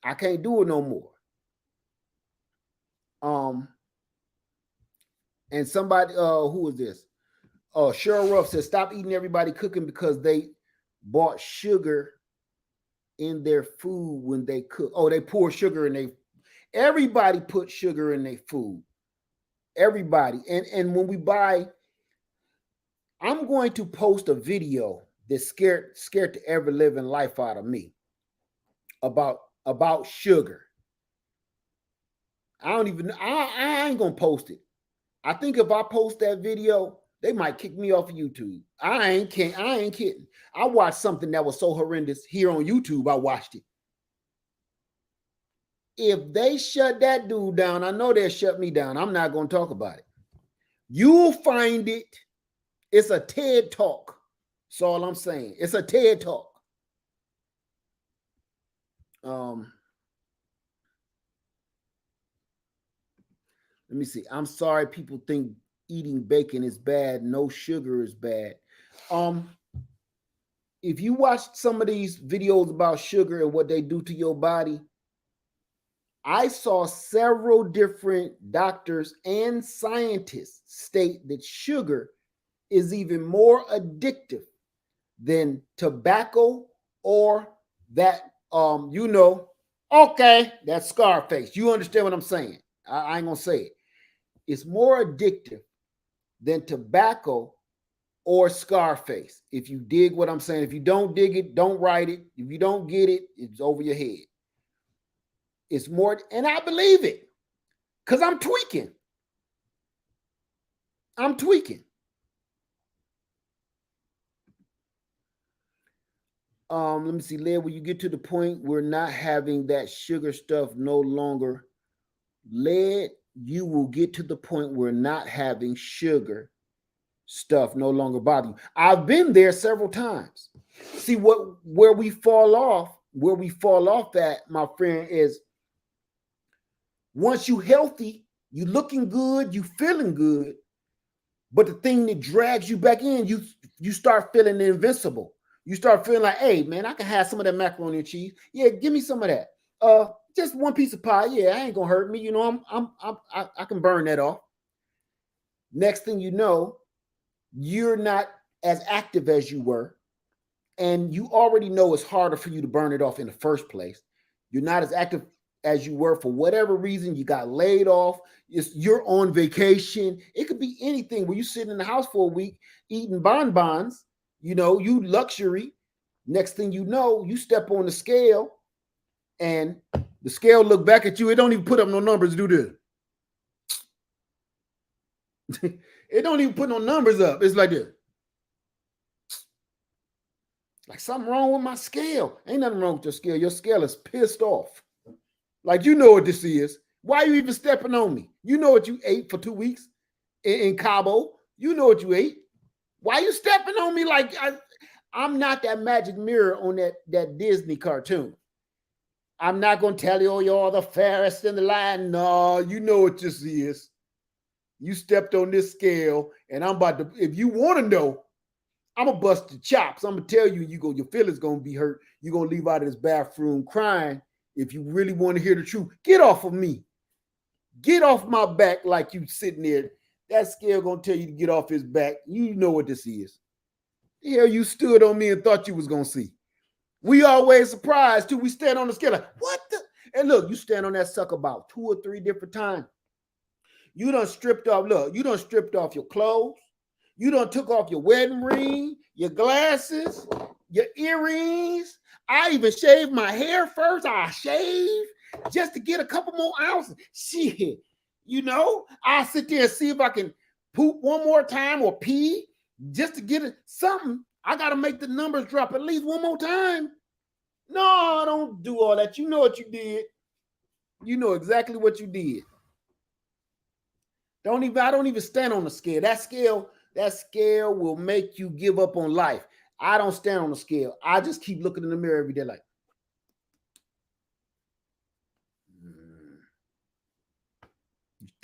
I can't do it no more. Um, and somebody, who is this? Oh, Cheryl Ruff says, stop eating everybody cooking because bought sugar in their food when they cook. Oh, they pour sugar in their. Everybody put sugar in their food. Everybody. And when we buy, I'm going to post a video that scared the ever living life out of me about sugar. I don't even. I ain't gonna post it. I think if I post that video, they might kick me off of YouTube. I ain't kidding. I watched something that was so horrendous here on YouTube. I watched it. If they shut that dude down, I know they'll shut me down. I'm not going to talk about it. You'll find it. It's a TED Talk. That's all I'm saying. It's a TED Talk. Let me see. I'm sorry people think eating bacon is bad. No sugar is bad. If you watch some of these videos about sugar and what they do to your body, I saw several different doctors and scientists state that sugar is even more addictive than tobacco or that, okay, that Scarface. You understand what I'm saying? I ain't gonna say it. It's more addictive than tobacco or Scarface. If you dig what I'm saying, if you don't dig it, don't write it. If you don't get it, it's over your head. It's more, and I believe it because I'm tweaking. I'm tweaking. Let me see, Leah, when you get to the point we're not having that sugar stuff no longer, Lead, you will get to the point where not having sugar stuff no longer bother you. I've been there several times. See where we fall off at, my friend, is once you healthy, you looking good, you feeling good, but the thing that drags you back in, you start feeling invincible. You start feeling like, hey man, I can have some of that macaroni and cheese. Yeah, give me some of that. Just one piece of pie. Yeah, I ain't gonna hurt me. You know, I can burn that off. Next thing you know, you're not as active as you were, and you already know it's harder for you to burn it off in the first place. You're not as active as you were for whatever reason. You got laid off. You're on vacation. It could be anything where you sit in the house for a week eating bonbons. You luxury. Next thing you know, you step on the scale and the scale look back at you. It don't even put up no numbers, do this. It don't even put no numbers up. It's like this. Like something wrong with my scale. Ain't nothing wrong with your scale. Your scale is pissed off. Like, you know what this is. Why are you even stepping on me? You know what you ate for 2 weeks in Cabo. You know what you ate. Why are you stepping on me like I'm not that magic mirror on that Disney cartoon. I'm not going to tell you, oh, you're the fairest in the land. No, you know what this is. You stepped on this scale, and I'm about to, if you want to know, I'm going to bust the chops. I'm going to tell you, your feelings going to be hurt. You're going to leave out of this bathroom crying. If you really want to hear the truth, get off of me. Get off my back like you sitting there. That scale going to tell you to get off his back. You know what this is. The hell you stood on me and thought you was going to see. We always surprised, too. We stand on the scale like, what the? And look, you stand on that sucker about 2 or 3 different times. You done stripped off, look, you done stripped off your clothes. You done took off your wedding ring, your glasses, your earrings. I even shaved my hair first. I shaved just to get a couple more ounces. Shit, I sit there and see if I can poop one more time or pee just to get something. I got to make the numbers drop at least one more time. No, don't do all that. You know what you did. You know exactly what you did. I don't even stand on the scale. That scale will make you give up on life. I don't stand on the scale. I just keep looking in the mirror every day like,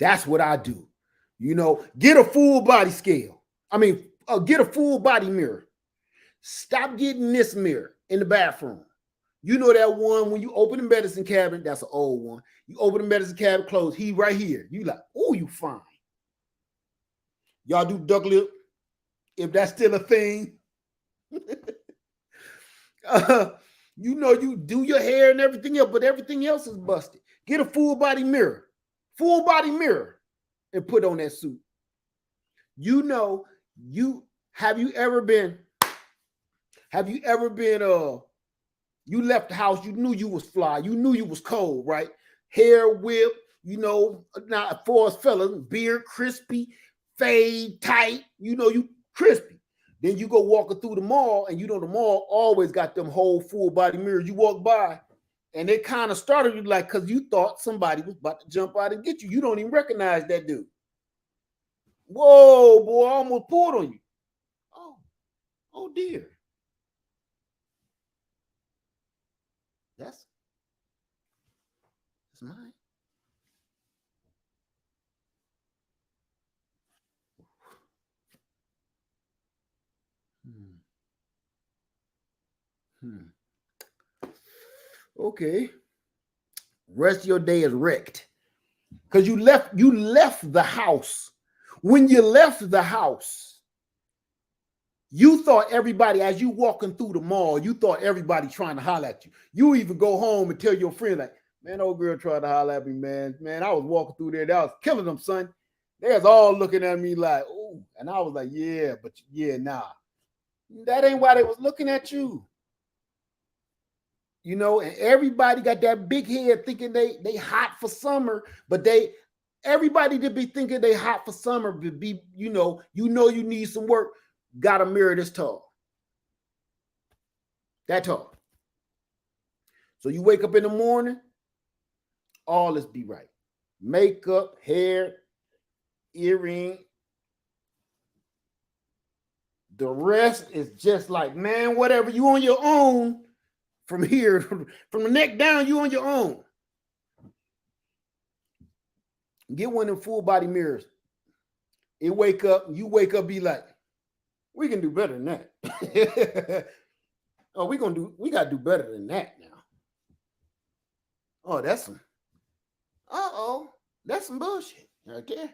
that's what I do. Get a full body scale. Get a full body mirror. Stop getting this mirror in the bathroom. You know that one when you open the medicine cabinet, that's an old one. You open the medicine cabinet closed, he right here. You like, oh, you fine. Y'all do duck lip, if that's still a thing. You know, you do your hair and everything else, but everything else is busted. Get a full body mirror, and put on that suit. You know, you have you ever been, you left the house, you knew you was fly, you knew you was cold, right? Hair whip, you know, now for us fellas, beard crispy, fade tight, you know, you crispy. Then you go walking through the mall, and you know the mall always got them whole full body mirrors. You walk by, and it kind of started you like because you thought somebody was about to jump out and get you. You don't even recognize that dude. Whoa, boy, I almost pulled on you. Oh, oh dear. That's mine. Hmm. Hmm. Okay. Rest of your day is wrecked because you left the house. When you left the house, you thought everybody, as you walking through the mall, you thought everybody trying to holler at you. You even go home and tell your friend, like, man, old girl tried to holler at me, man. Man, I was walking through there. That was killing them, son. They was all looking at me like, oh. And I was like, yeah, but yeah, nah. That ain't why they was looking at you. You know, and everybody got that big head thinking they hot for summer, but everybody to be thinking they hot for summer, but be, you need some work, got a mirror this tall. That tall. So you wake up in the morning, all this be right. Makeup, hair, earring. The rest is just like, man, whatever. You on your own from here, from the neck down, you on your own. Get one of them full body mirrors. You wake up, be like, we can do better than that. Oh, we gotta do better than that now. Oh, that's some bullshit right there.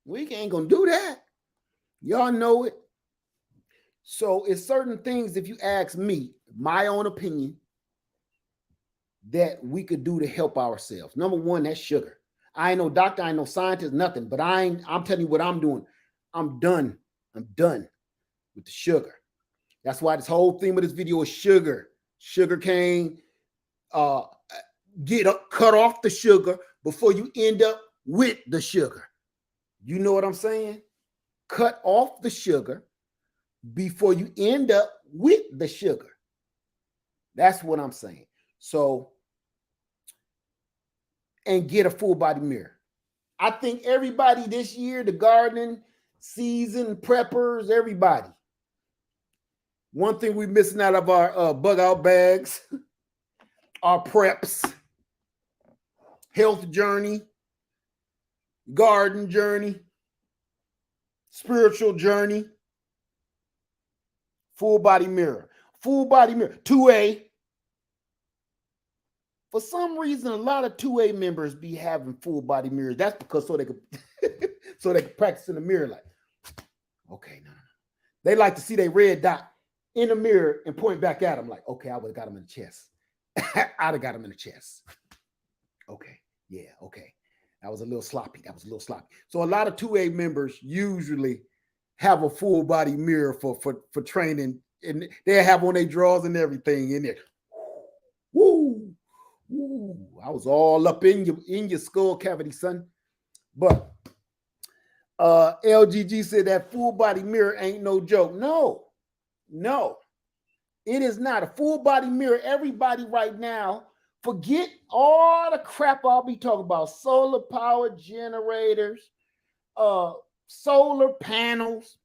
we ain't gonna do that. Y'all know it. So it's certain things, if you ask me, my own opinion, that we could do to help ourselves. Number one, that's sugar. I ain't no doctor, I ain't no scientist, nothing, but I'm telling you what I'm doing. I'm done with the sugar. That's why this whole theme of this video is sugar. Sugarcane, cut off the sugar before you end up with the sugar. You know what I'm saying? Cut off the sugar before you end up with the sugar. That's what I'm saying. So, and get a full body mirror. I think everybody this year, the gardening season, preppers, everybody. One thing we're missing out of our bug out bags, our preps, health journey, garden journey, spiritual journey, full body mirror. Full body mirror. 2A. For some reason, a lot of 2A members be having full body mirrors. That's because so they could practice in the mirror like, okay, no. They like to see their red dot in the mirror and point back at them like, okay, I would have got him in the chest. I'd have got him in the chest. Okay, yeah, okay. That was a little sloppy. So a lot of 2A members usually have a full body mirror for training, and they have on their drawers and everything in there. Woo! Ooh, I was all up in your skull cavity, son. But LGG said that full body mirror ain't no joke. No, it is not. A full body mirror, everybody right now, forget all the crap I'll be talking about. Solar power generators, solar panels,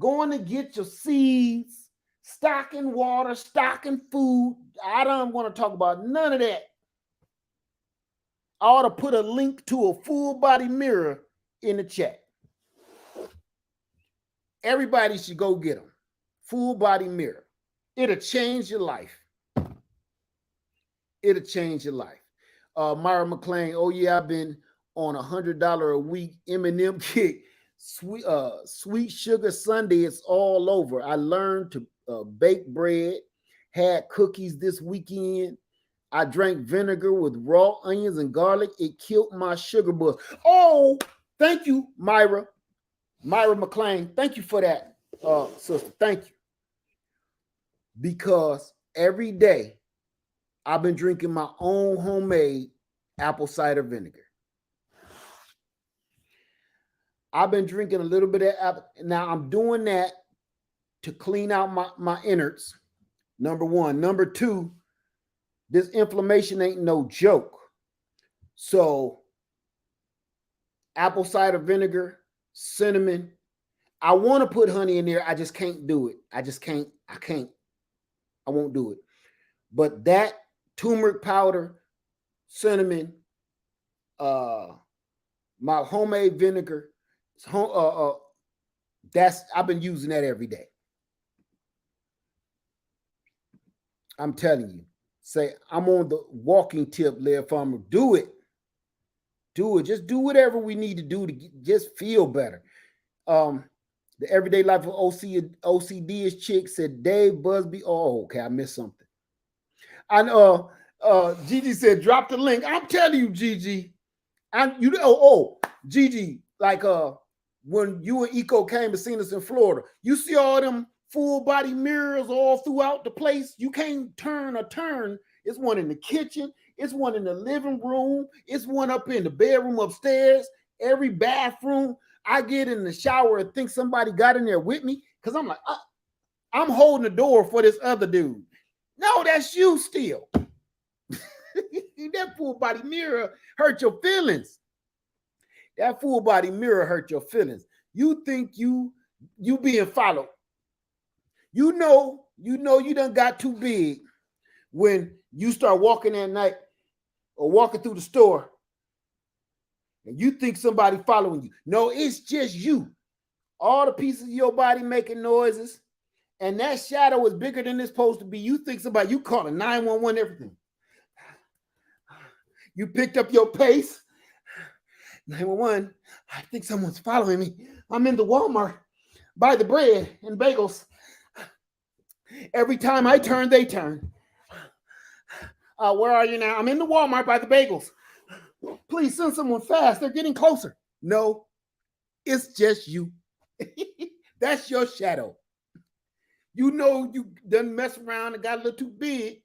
going to get your seeds, stocking water, stocking food. I don't want to talk about none of that. I ought to put a link to a full body mirror in the chat. Everybody should go get them. Full body mirror. It'll change your life. Myra McLean, oh yeah, I've been on $100 a week M&M kick Sweet sugar Sunday is all over. I learned to bake bread, had cookies this weekend. I drank vinegar with raw onions and garlic. It killed my sugar buzz. Oh, thank you, Myra McLean. Thank you for that, sister. Thank you. Because every day I've been drinking my own homemade apple cider vinegar. I've been drinking a little bit of apple. Now I'm doing that to clean out my innards. Number one. Number two, this inflammation ain't no joke. So apple cider vinegar, cinnamon. I want to put honey in there. I just can't do it. I just can't. I can't. I won't do it. But that turmeric powder, cinnamon, my homemade vinegar, that's I've been using that every day. I'm telling you. Say I'm on the walking tip, Lev Farmer. Do it. Do it. Just do whatever we need to do to just feel better. The everyday life of OCD is chick said Dave Busby. Oh, okay, I missed something. And Gigi said drop the link. I'm telling you, Gigi. And you know, Gigi, like when you and Eco came and seen us in Florida, you see all them full body mirrors all throughout the place. You can't turn a turn. It's one in the kitchen. It's one in the living room. It's one up in the bedroom upstairs. Every bathroom. I get in the shower and think somebody got in there with me because I'm like, I'm holding the door for this other dude. No, that's you still. That full body mirror hurt your feelings. That full body mirror hurt your feelings. You think you being followed. You know you done got too big when you start walking at night or walking through the store and you think somebody following you. No, it's just you. All the pieces of your body making noises, and that shadow is bigger than it's supposed to be. You think somebody, you calling 911, everything. You picked up your pace. 911, I think someone's following me. I'm in the Walmart, buy the bread and bagels. Every time I turn, they turn. Where are you now? I'm in the Walmart by the bagels. Please send someone fast. They're getting closer. No, it's just you. That's your shadow. You know you done mess around and got a little too big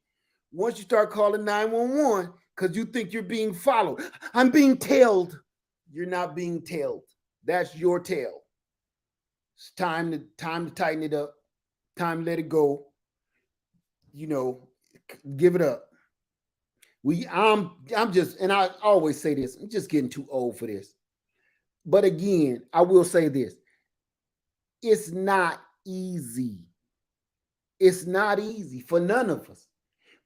once you start calling 911 because you think you're being followed. I'm being tailed. You're not being tailed. That's your tail. It's time to tighten it up. Time to let it go. You know, give it up. I'm just, and I always say this, I'm just getting too old for this. But again, I will say this. It's not easy. It's not easy for none of us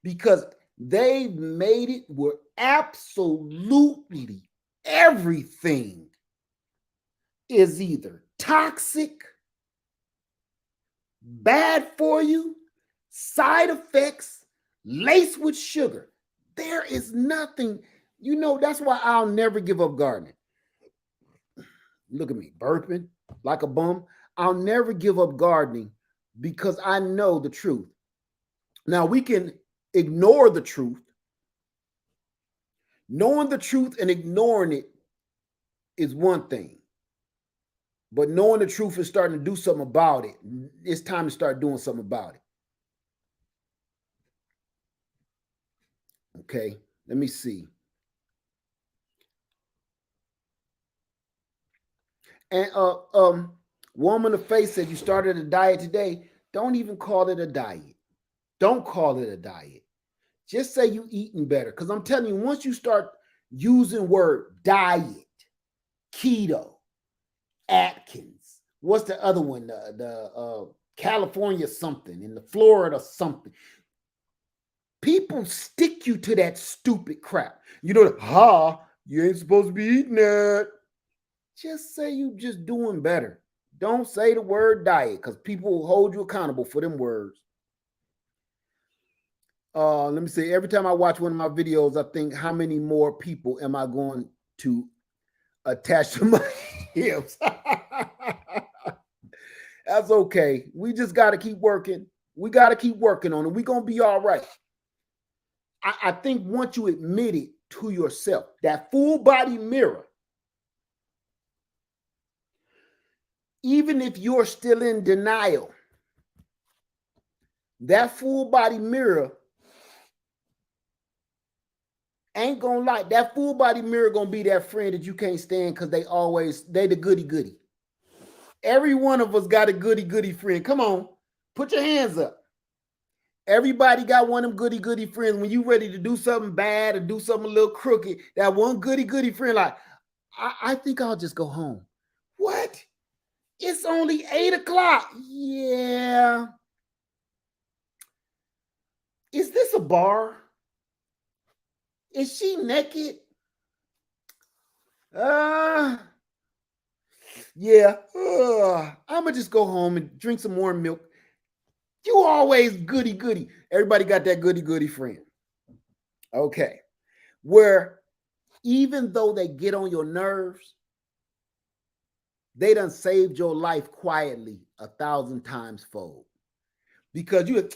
because they've made it where absolutely everything is either toxic, bad for you, side effects, laced with sugar. There is nothing, that's why I'll never give up gardening. Look at me, burping like a bum. I'll never give up gardening because I know the truth. Now, we can ignore the truth. Knowing the truth and ignoring it is one thing. But knowing the truth and starting to do something about it, it's time to start doing something about it. Okay, let me see. And woman of faith said you started a diet today. Don't even call it a diet. Don't call it a diet. Just say you eating better. Because I'm telling you, once you start using word diet, keto, Atkins, what's the other one? The California something, in the Florida something. People stick you to that stupid crap. You ain't supposed to be eating that. Just say you just doing better. Don't say the word diet because people will hold you accountable for them words. Let me say, every time I watch one of my videos, I think, how many more people am I going to attach to my hips. That's okay. We just got to keep working. We got to keep working on it. We're going to be all right. I think once you admit it to yourself, that full body mirror, even if you're still in denial, that full body mirror ain't gonna lie. That full body mirror gonna be that friend that you can't stand because they the goody goody. Every one of us got a goody goody friend. Come on, put your hands up. Everybody got one of them goody goody friends. When you ready to do something bad or do something a little crooked, that one goody goody friend like, I think I'll just go home. What? It's only 8 o'clock. Yeah. Is this a bar? Is she naked? Yeah. I'm gonna just go home and drink some more milk. You always goody goody. Everybody got that goody goody friend. Okay. Where even though they get on your nerves, they done saved your life quietly 1,000 times fold. Because you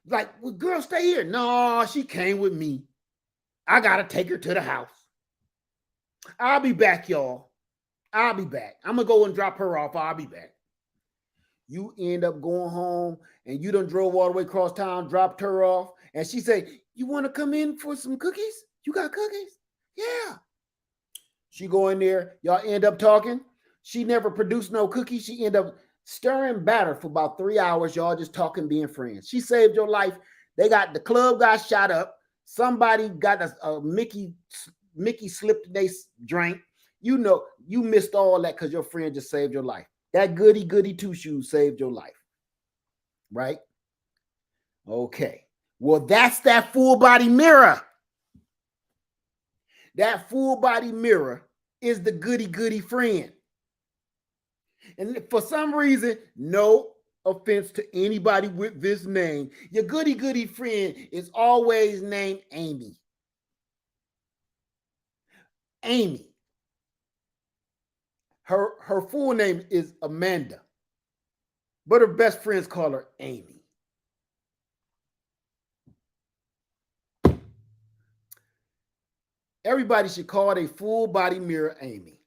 like, well, girl, stay here. No, she came with me. I gotta take her to the house. I'll be back, y'all. I'll be back. I'm gonna go and drop her off. I'll be back. You end up going home and you done drove all the way across town, dropped her off, and she say, you want to come in for some cookies? You got cookies? Yeah. She go in there, y'all end up talking. She never produced no cookies. She end up stirring batter for about 3 hours, y'all just talking, being friends. She saved your life. The club got shot up. Somebody got a Mickey slipped their drink. You know, you missed all that because your friend just saved your life. That goody goody two shoes saved your life. Right? Okay. Well, that's that full body mirror. That full body mirror is the goody goody friend. And for some reason, no offense to anybody with this name, your goody goody friend is always named Amy. Amy. Her full name is Amanda, but her best friends call her Amy. Everybody should call their full body mirror Amy,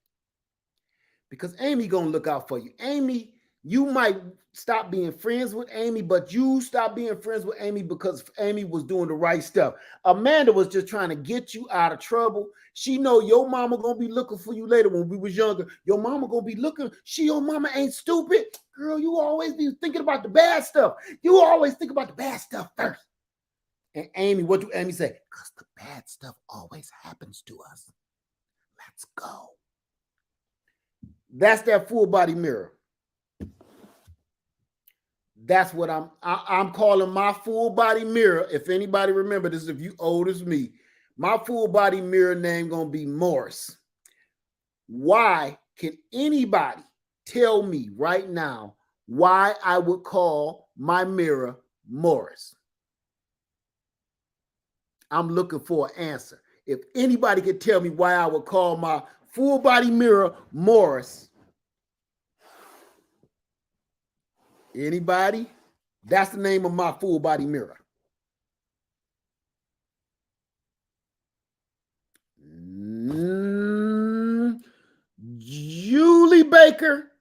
because Amy gonna look out for you. Amy, you might stop being friends with Amy, but you stop being friends with Amy because Amy was doing the right stuff. Amanda was just trying to get you out of trouble. She know your mama gonna be looking for you later. When we was younger, your mama gonna be looking. Your mama ain't stupid. Girl, you always be thinking about the bad stuff. You always think about the bad stuff first. And Amy, what do Amy say? Because the bad stuff always happens to us. Let's go. That's that full body mirror. That's what I'm calling my full body mirror. If anybody remember this, if you old as me, my full body mirror name gonna be Morris. Why can anybody tell me right now why I would call my mirror Morris? I'm looking for an answer. If anybody could tell me why I would call my full body mirror Morris. Anybody? That's the name of my full body mirror. Julie Baker.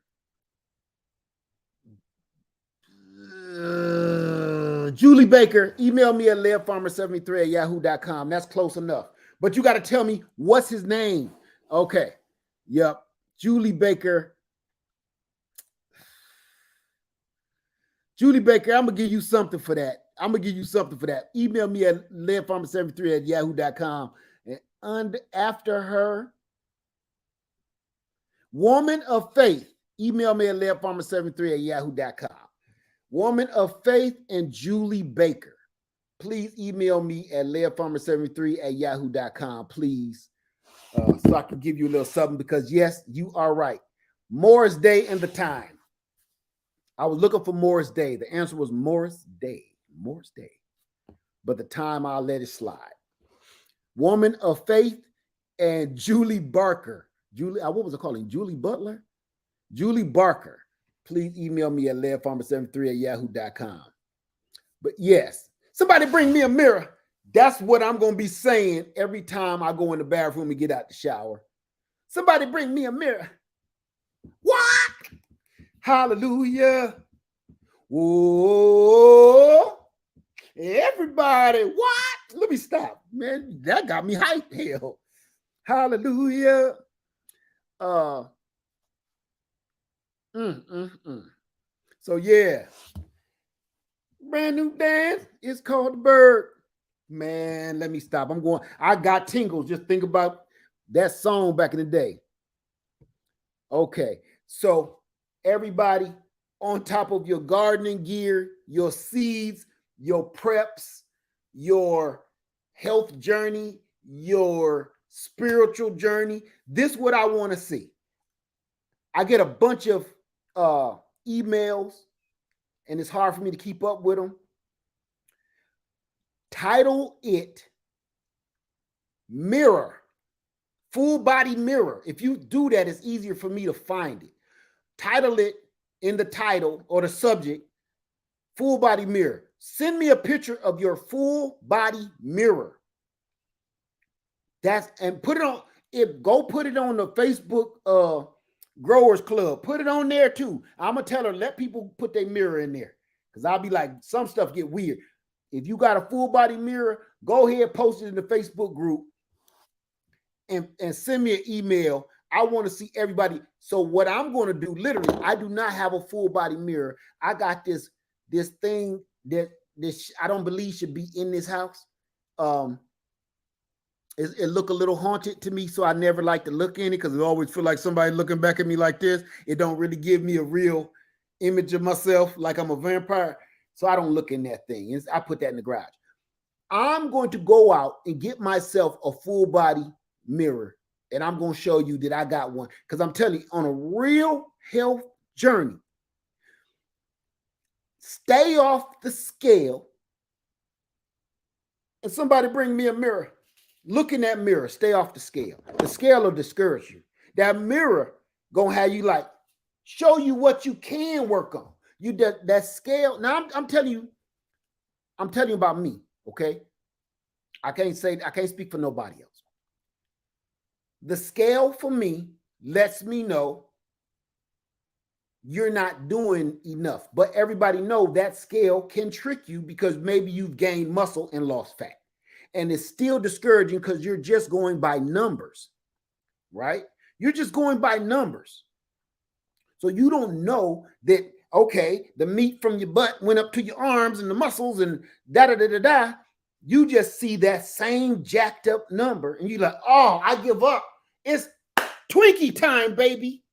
Julie Baker, email me at leadfarmer73@yahoo.com. That's close enough. But you got to tell me what's his name. Okay. Yep. Julie Baker. Julie Baker, I'm going to give you something for that. Email me at leadfarmer73@yahoo.com. And after her, Woman of Faith, email me at leadfarmer73@yahoo.com. Woman of Faith and Julie Baker, please email me at leadfarmer73@yahoo.com, please, so I can give you a little something, because yes, you are right. Morris Day and the time. I was looking for Morris Day. The answer was Morris Day. But the time, I'll let it slide. Woman of Faith and Julie Barker. Julie, what was I calling? Julie Butler? Julie Barker. Please email me at leadfarmer73@yahoo.com. But yes, somebody bring me a mirror. That's what I'm going to be saying every time I go in the bathroom and get out the shower. Somebody bring me a mirror. What? Hallelujah. Whoa. Everybody, what? Let me stop, man. That got me hyped. Hell. Hallelujah. So yeah, brand new dance. It's called the Bird. Man, let me stop. I got tingles. Just think about that song back in the day. Okay, so everybody on top of your gardening gear, your seeds, your preps, your health journey, your spiritual journey. This is what I want to see. I get a bunch of emails, and it's hard for me to keep up with them. Title it Mirror, Full Body Mirror. If you do that, it's easier for me to find it. Title it in the title or the subject, Full Body Mirror. Send me a picture of your full body mirror. And put it on. Go put it on the Facebook Growers Club. Put it on there too. I'm gonna tell her, let people put their mirror in there. Because I'll be like, some stuff get weird. If you got a full body mirror, go ahead, post it in the Facebook group and send me an email. I want to see everybody. So what I'm going to do, literally, I do not have a full body mirror. I got this thing that I don't believe should be in this house. It look a little haunted to me, so I never like to look in it because I always feel like somebody looking back at me like this. It don't really give me a real image of myself like I'm a vampire, so I don't look in that thing. I put that in the garage. I'm going to go out and get myself a full body mirror, and I'm going to show you that I got one because I'm telling you, on a real health journey, stay off the scale, and somebody bring me a mirror. Look in that mirror, stay off the scale. The scale will discourage you. That mirror gonna have you like show you what you can work on. You that scale. Now I'm telling you about me. Okay, I can't speak for nobody else. The scale for me lets me know you're not doing enough, but everybody know that scale can trick you because maybe you've gained muscle and lost fat. And it's still discouraging because you're just going by numbers, right? You're just going by numbers. So you don't know that, okay, the meat from your butt went up to your arms and the muscles and da-da-da-da-da. You just see that same jacked up number and you're like, oh, I give up. It's Twinkie time, baby.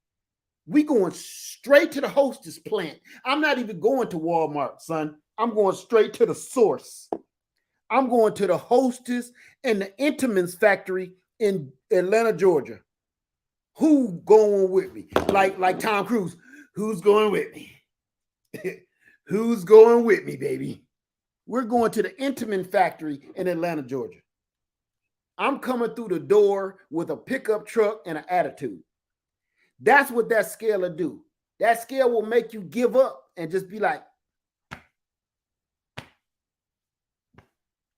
We going straight to the Hostess plant. I'm not even going to Walmart, son. I'm going straight to the source. I'm going to the Hostess and the Intimans factory in Atlanta, Georgia. Who going with me? Like Tom Cruise. Who's going with me? Who's going with me, baby? We're going to the Intiman factory in Atlanta, Georgia. I'm coming through the door with a pickup truck and an attitude. That's what that scale will do. That scale will make you give up and just be like,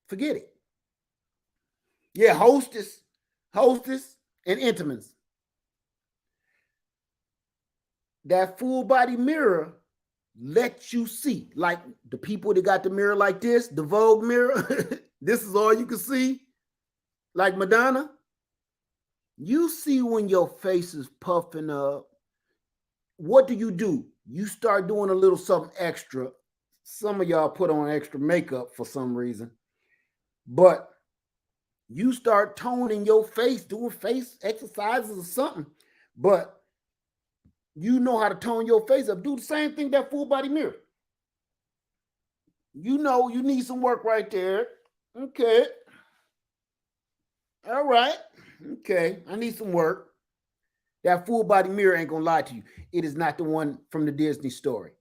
forget it. Yeah, Hostess, and Intimans. That full body mirror lets you see. Like the people that got the mirror like this, the Vogue mirror, this is all you can see. Like Madonna. You see when your face is puffing up. What do? You start doing a little something extra. Some of y'all put on extra makeup for some reason. But you start toning your face, doing face exercises or something. But you know how to tone your face up. Do the same thing that full body mirror. You know you need some work right there. Okay. All right. Okay. I need some work. That full body mirror ain't gonna lie to you. It is not the one from the Disney story.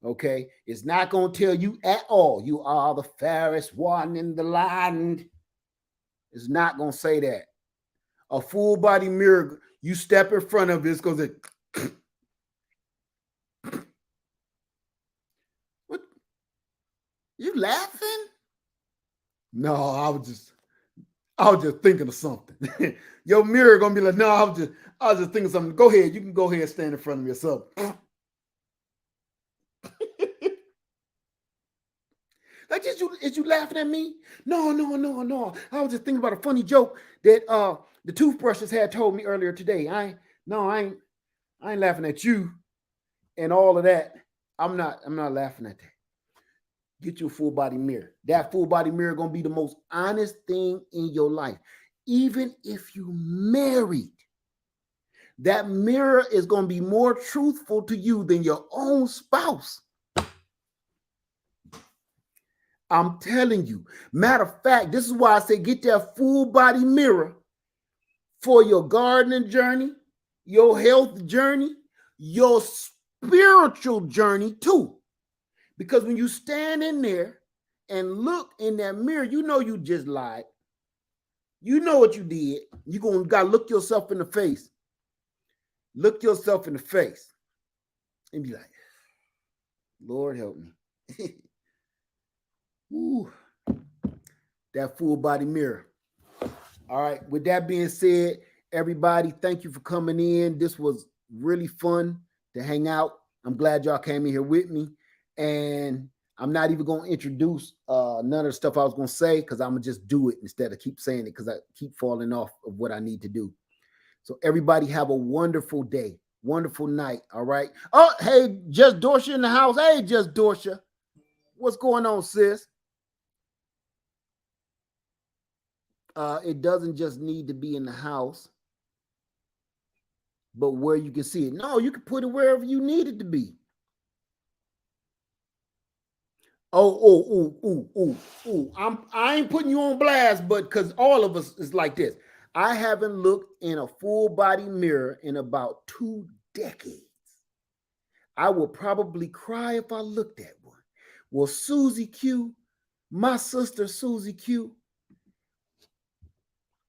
Okay. It's not gonna tell you at all you are the fairest one in the land. It's not gonna say that. A full body mirror, you step in front of it, it's going to what? You laughing? No, I was just thinking of something. Your mirror gonna be like, no, I was just thinking of something. Go ahead, you can go ahead and stand in front of me or something. Like, is you laughing at me? No, no, no, no. I was just thinking about a funny joke that the toothbrushes had told me earlier today. I ain't laughing at you and all of that. I'm not laughing at that. Get you a full body mirror. That full body mirror gonna be the most honest thing in your life. Even if you married, that mirror is gonna be more truthful to you than your own spouse. I'm telling you. Matter of fact, this is why I say get that full body mirror for your gardening journey, your health journey, your spiritual journey too. Because when you stand in there and look in that mirror, you know you just lied. You know what you did. You're going to got to look yourself in the face. Look yourself in the face and be like, Lord help me. Ooh, that full body mirror. All right. With that being said, everybody, thank you for coming in. This was really fun to hang out. I'm glad y'all came in here with me. And I'm not even going to introduce none of the stuff I was going to say because I'm going to just do it instead of keep saying it because I keep falling off of what I need to do. So everybody have a wonderful day, wonderful night. All right. Oh, hey, Just Dorsha in the house. Hey, Just Dorsha. What's going on, sis? It doesn't just need to be in the house, but where you can see it. No, you can put it wherever you need it to be. I ain't putting you on blast, but because all of us is like this. I haven't looked in a full body mirror in about 2 decades. I would probably cry if I looked at one. Well, Susie Q, my sister Susie Q,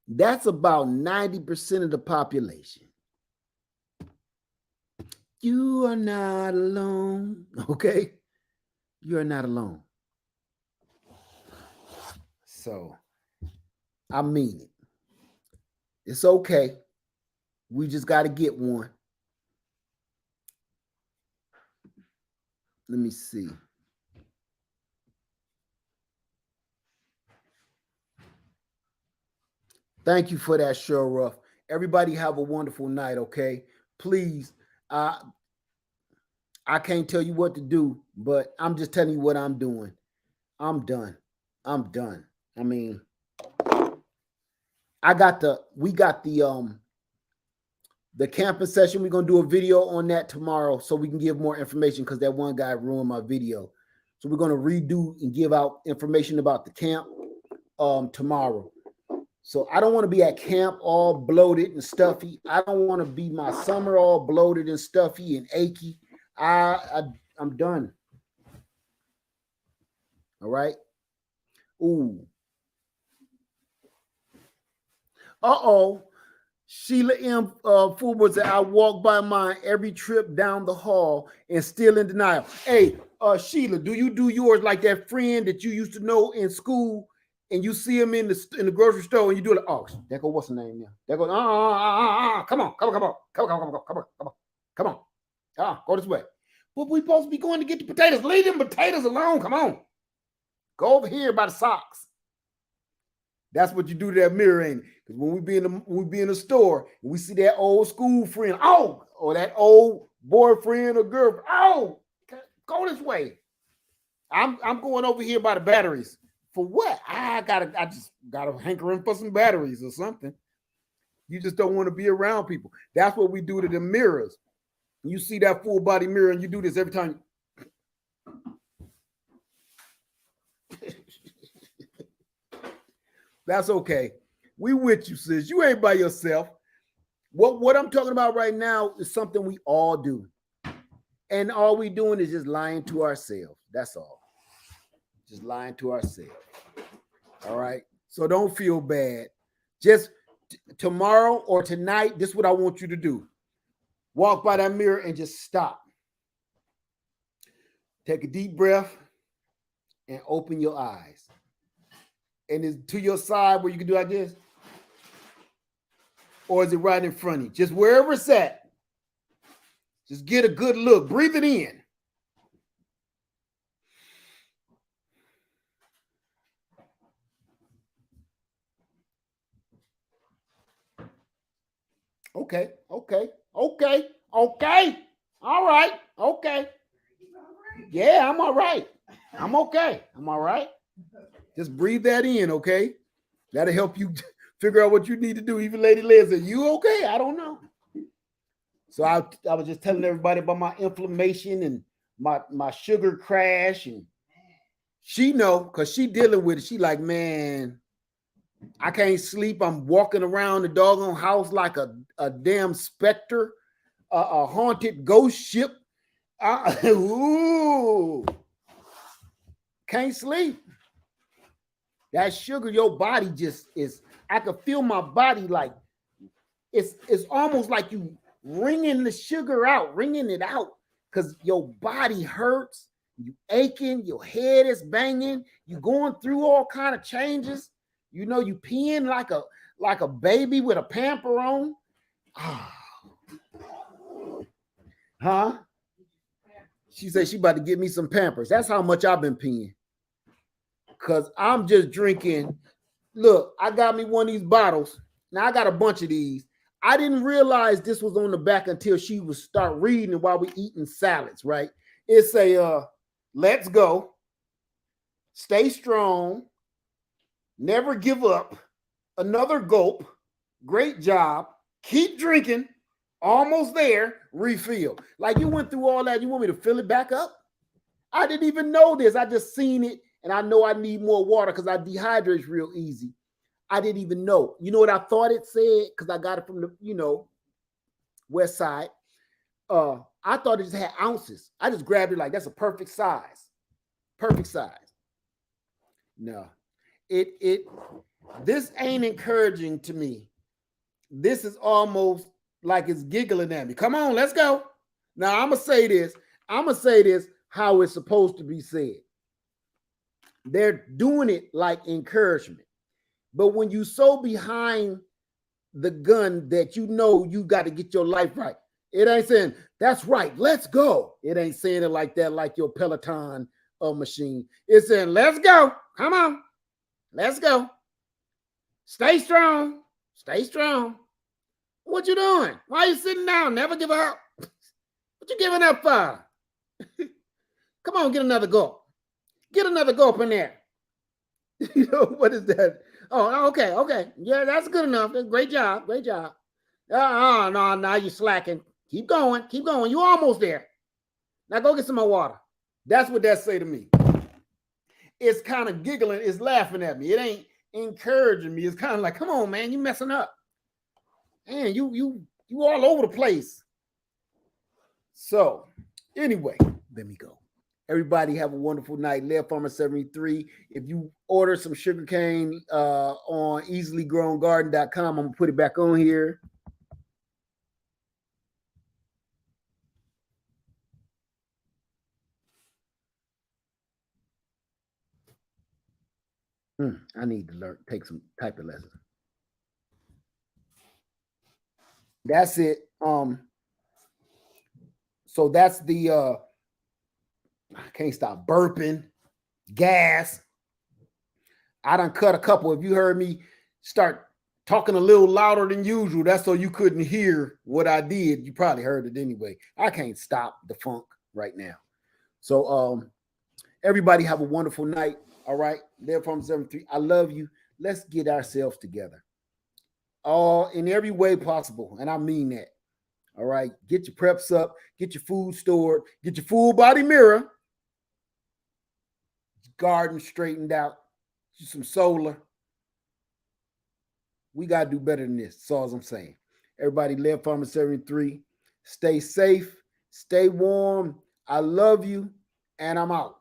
that's about 90% of the population. You are not alone, okay? You are not alone. So, I mean it. It's okay. We just got to get one. Let me see. Thank you for that, Sheriff. Everybody have a wonderful night, okay? Please, I can't tell you what to do, but I'm just telling you what I'm doing. I'm done. I'm done. I mean, we got the camping session. We're gonna do a video on that tomorrow so we can give more information because that one guy ruined my video. So we're gonna redo and give out information about the camp tomorrow. So I don't want to be at camp all bloated and stuffy. I don't want to be my summer all bloated and stuffy and achy. I'm done. All right. Ooh. Uh-oh. Sheila M. Fullwood said, I walk by mine every trip down the hall and still in denial. Hey, Sheila, do you do yours like that friend that you used to know in school and you see him in the grocery store and you do it? Oh, there go what's the name now? There goes, come on. Go this way. But we supposed to be going to get the potatoes. Leave them potatoes alone. Come on. Go over here by the socks. That's what you do to that mirror, ain't it? Because when we be in the store and we see that old school friend, or that old boyfriend or girlfriend, go this way. I'm going over here by the batteries. For what? I just gotta hankering for some batteries or something. You just don't want to be around people. That's what we do to the mirrors. You see that full body mirror and you do this every time. That's okay. We with you, sis. You ain't by yourself. What I'm talking about right now is something we all do. And all we doing is just lying to ourselves. That's all. Just lying to ourselves. All right. So don't feel bad. Just tomorrow or tonight, this is what I want you to do. Walk by that mirror and just stop. Take a deep breath and open your eyes. And it's to your side where you can do like this. Or is it right in front of you? Just wherever it's at. Just get a good look. Breathe it in. Okay. All right. Okay. Yeah, I'm all right. I'm okay. I'm all right. Just breathe that in, okay? That'll help you figure out what you need to do. Even Lady Liz said, you okay? I don't know. So I was just telling everybody about my inflammation and my sugar crash. And she know, because she dealing with it. She like, man, I can't sleep. I'm walking around the doggone house like a damn specter, a haunted ghost ship. Ooh, can't sleep. That sugar, your body just is. I can feel my body like it's almost like you wringing the sugar out, wringing it out, because your body hurts, you aching, your head is banging, you going through all kind of changes. You know, you peeing like a baby with a pamper on. Huh? She said she about to get me some Pampers. That's how much I've been peeing. Because I'm just drinking. Look, I got me one of these bottles. Now I got a bunch of these. I didn't realize this was on the back until she would start reading while we eating salads, right? It say, let's go, stay strong, never give up, another gulp, great job, keep drinking, almost there, refill. Like you went through all that, you want me to fill it back up? I didn't even know this. I just seen it, and I know I need more water because I dehydrate real easy. I didn't even know. You know what I thought it said? Because I got it from the, west side. I thought it just had ounces. I just grabbed it like that's a perfect size. Perfect size. No. This ain't encouraging to me. This is almost like it's giggling at me. Come on, let's go. Now I'm gonna say this. How it's supposed to be said. They're doing it like encouragement. But when you so behind the gun that you got to get your life right, it ain't saying, that's right, let's go. It ain't saying it like that, like your Peloton machine. It's saying, let's go. Come on. Let's go. Stay strong. Stay strong. What you doing? Why are you sitting down? Never give up. What you giving up for? Come on, get another gulp. Get another gulp in there. What is that? Oh, okay. Yeah, that's good enough. Great job. No, now you're slacking. Keep going. You're almost there. Now go get some more water. That's what that say to me. It's kind of giggling. It's laughing at me. It ain't encouraging me. It's kind of like, come on, man, you messing up. Man, you all over the place. So, anyway, let me go. Everybody have a wonderful night. Lev Farmer 73. If you order some sugarcane on easilygrowngarden.com, I'm going to put it back on here. I need to take some type of lessons. That's it. So that's the I can't stop burping, gas. I done cut a couple. If you heard me start talking a little louder than usual, that's so you couldn't hear what I did. You probably heard it anyway. I can't stop the funk right now. So everybody have a wonderful night. All right. There from 73. I love you. Let's get ourselves together. All in every way possible. And I mean that. All right. Get your preps up, get your food stored, get your full body mirror, garden straightened out, some solar. We got to do better than this. That's all I'm saying. Everybody, Lev Farmer 73. Stay safe, stay warm. I love you, and I'm out.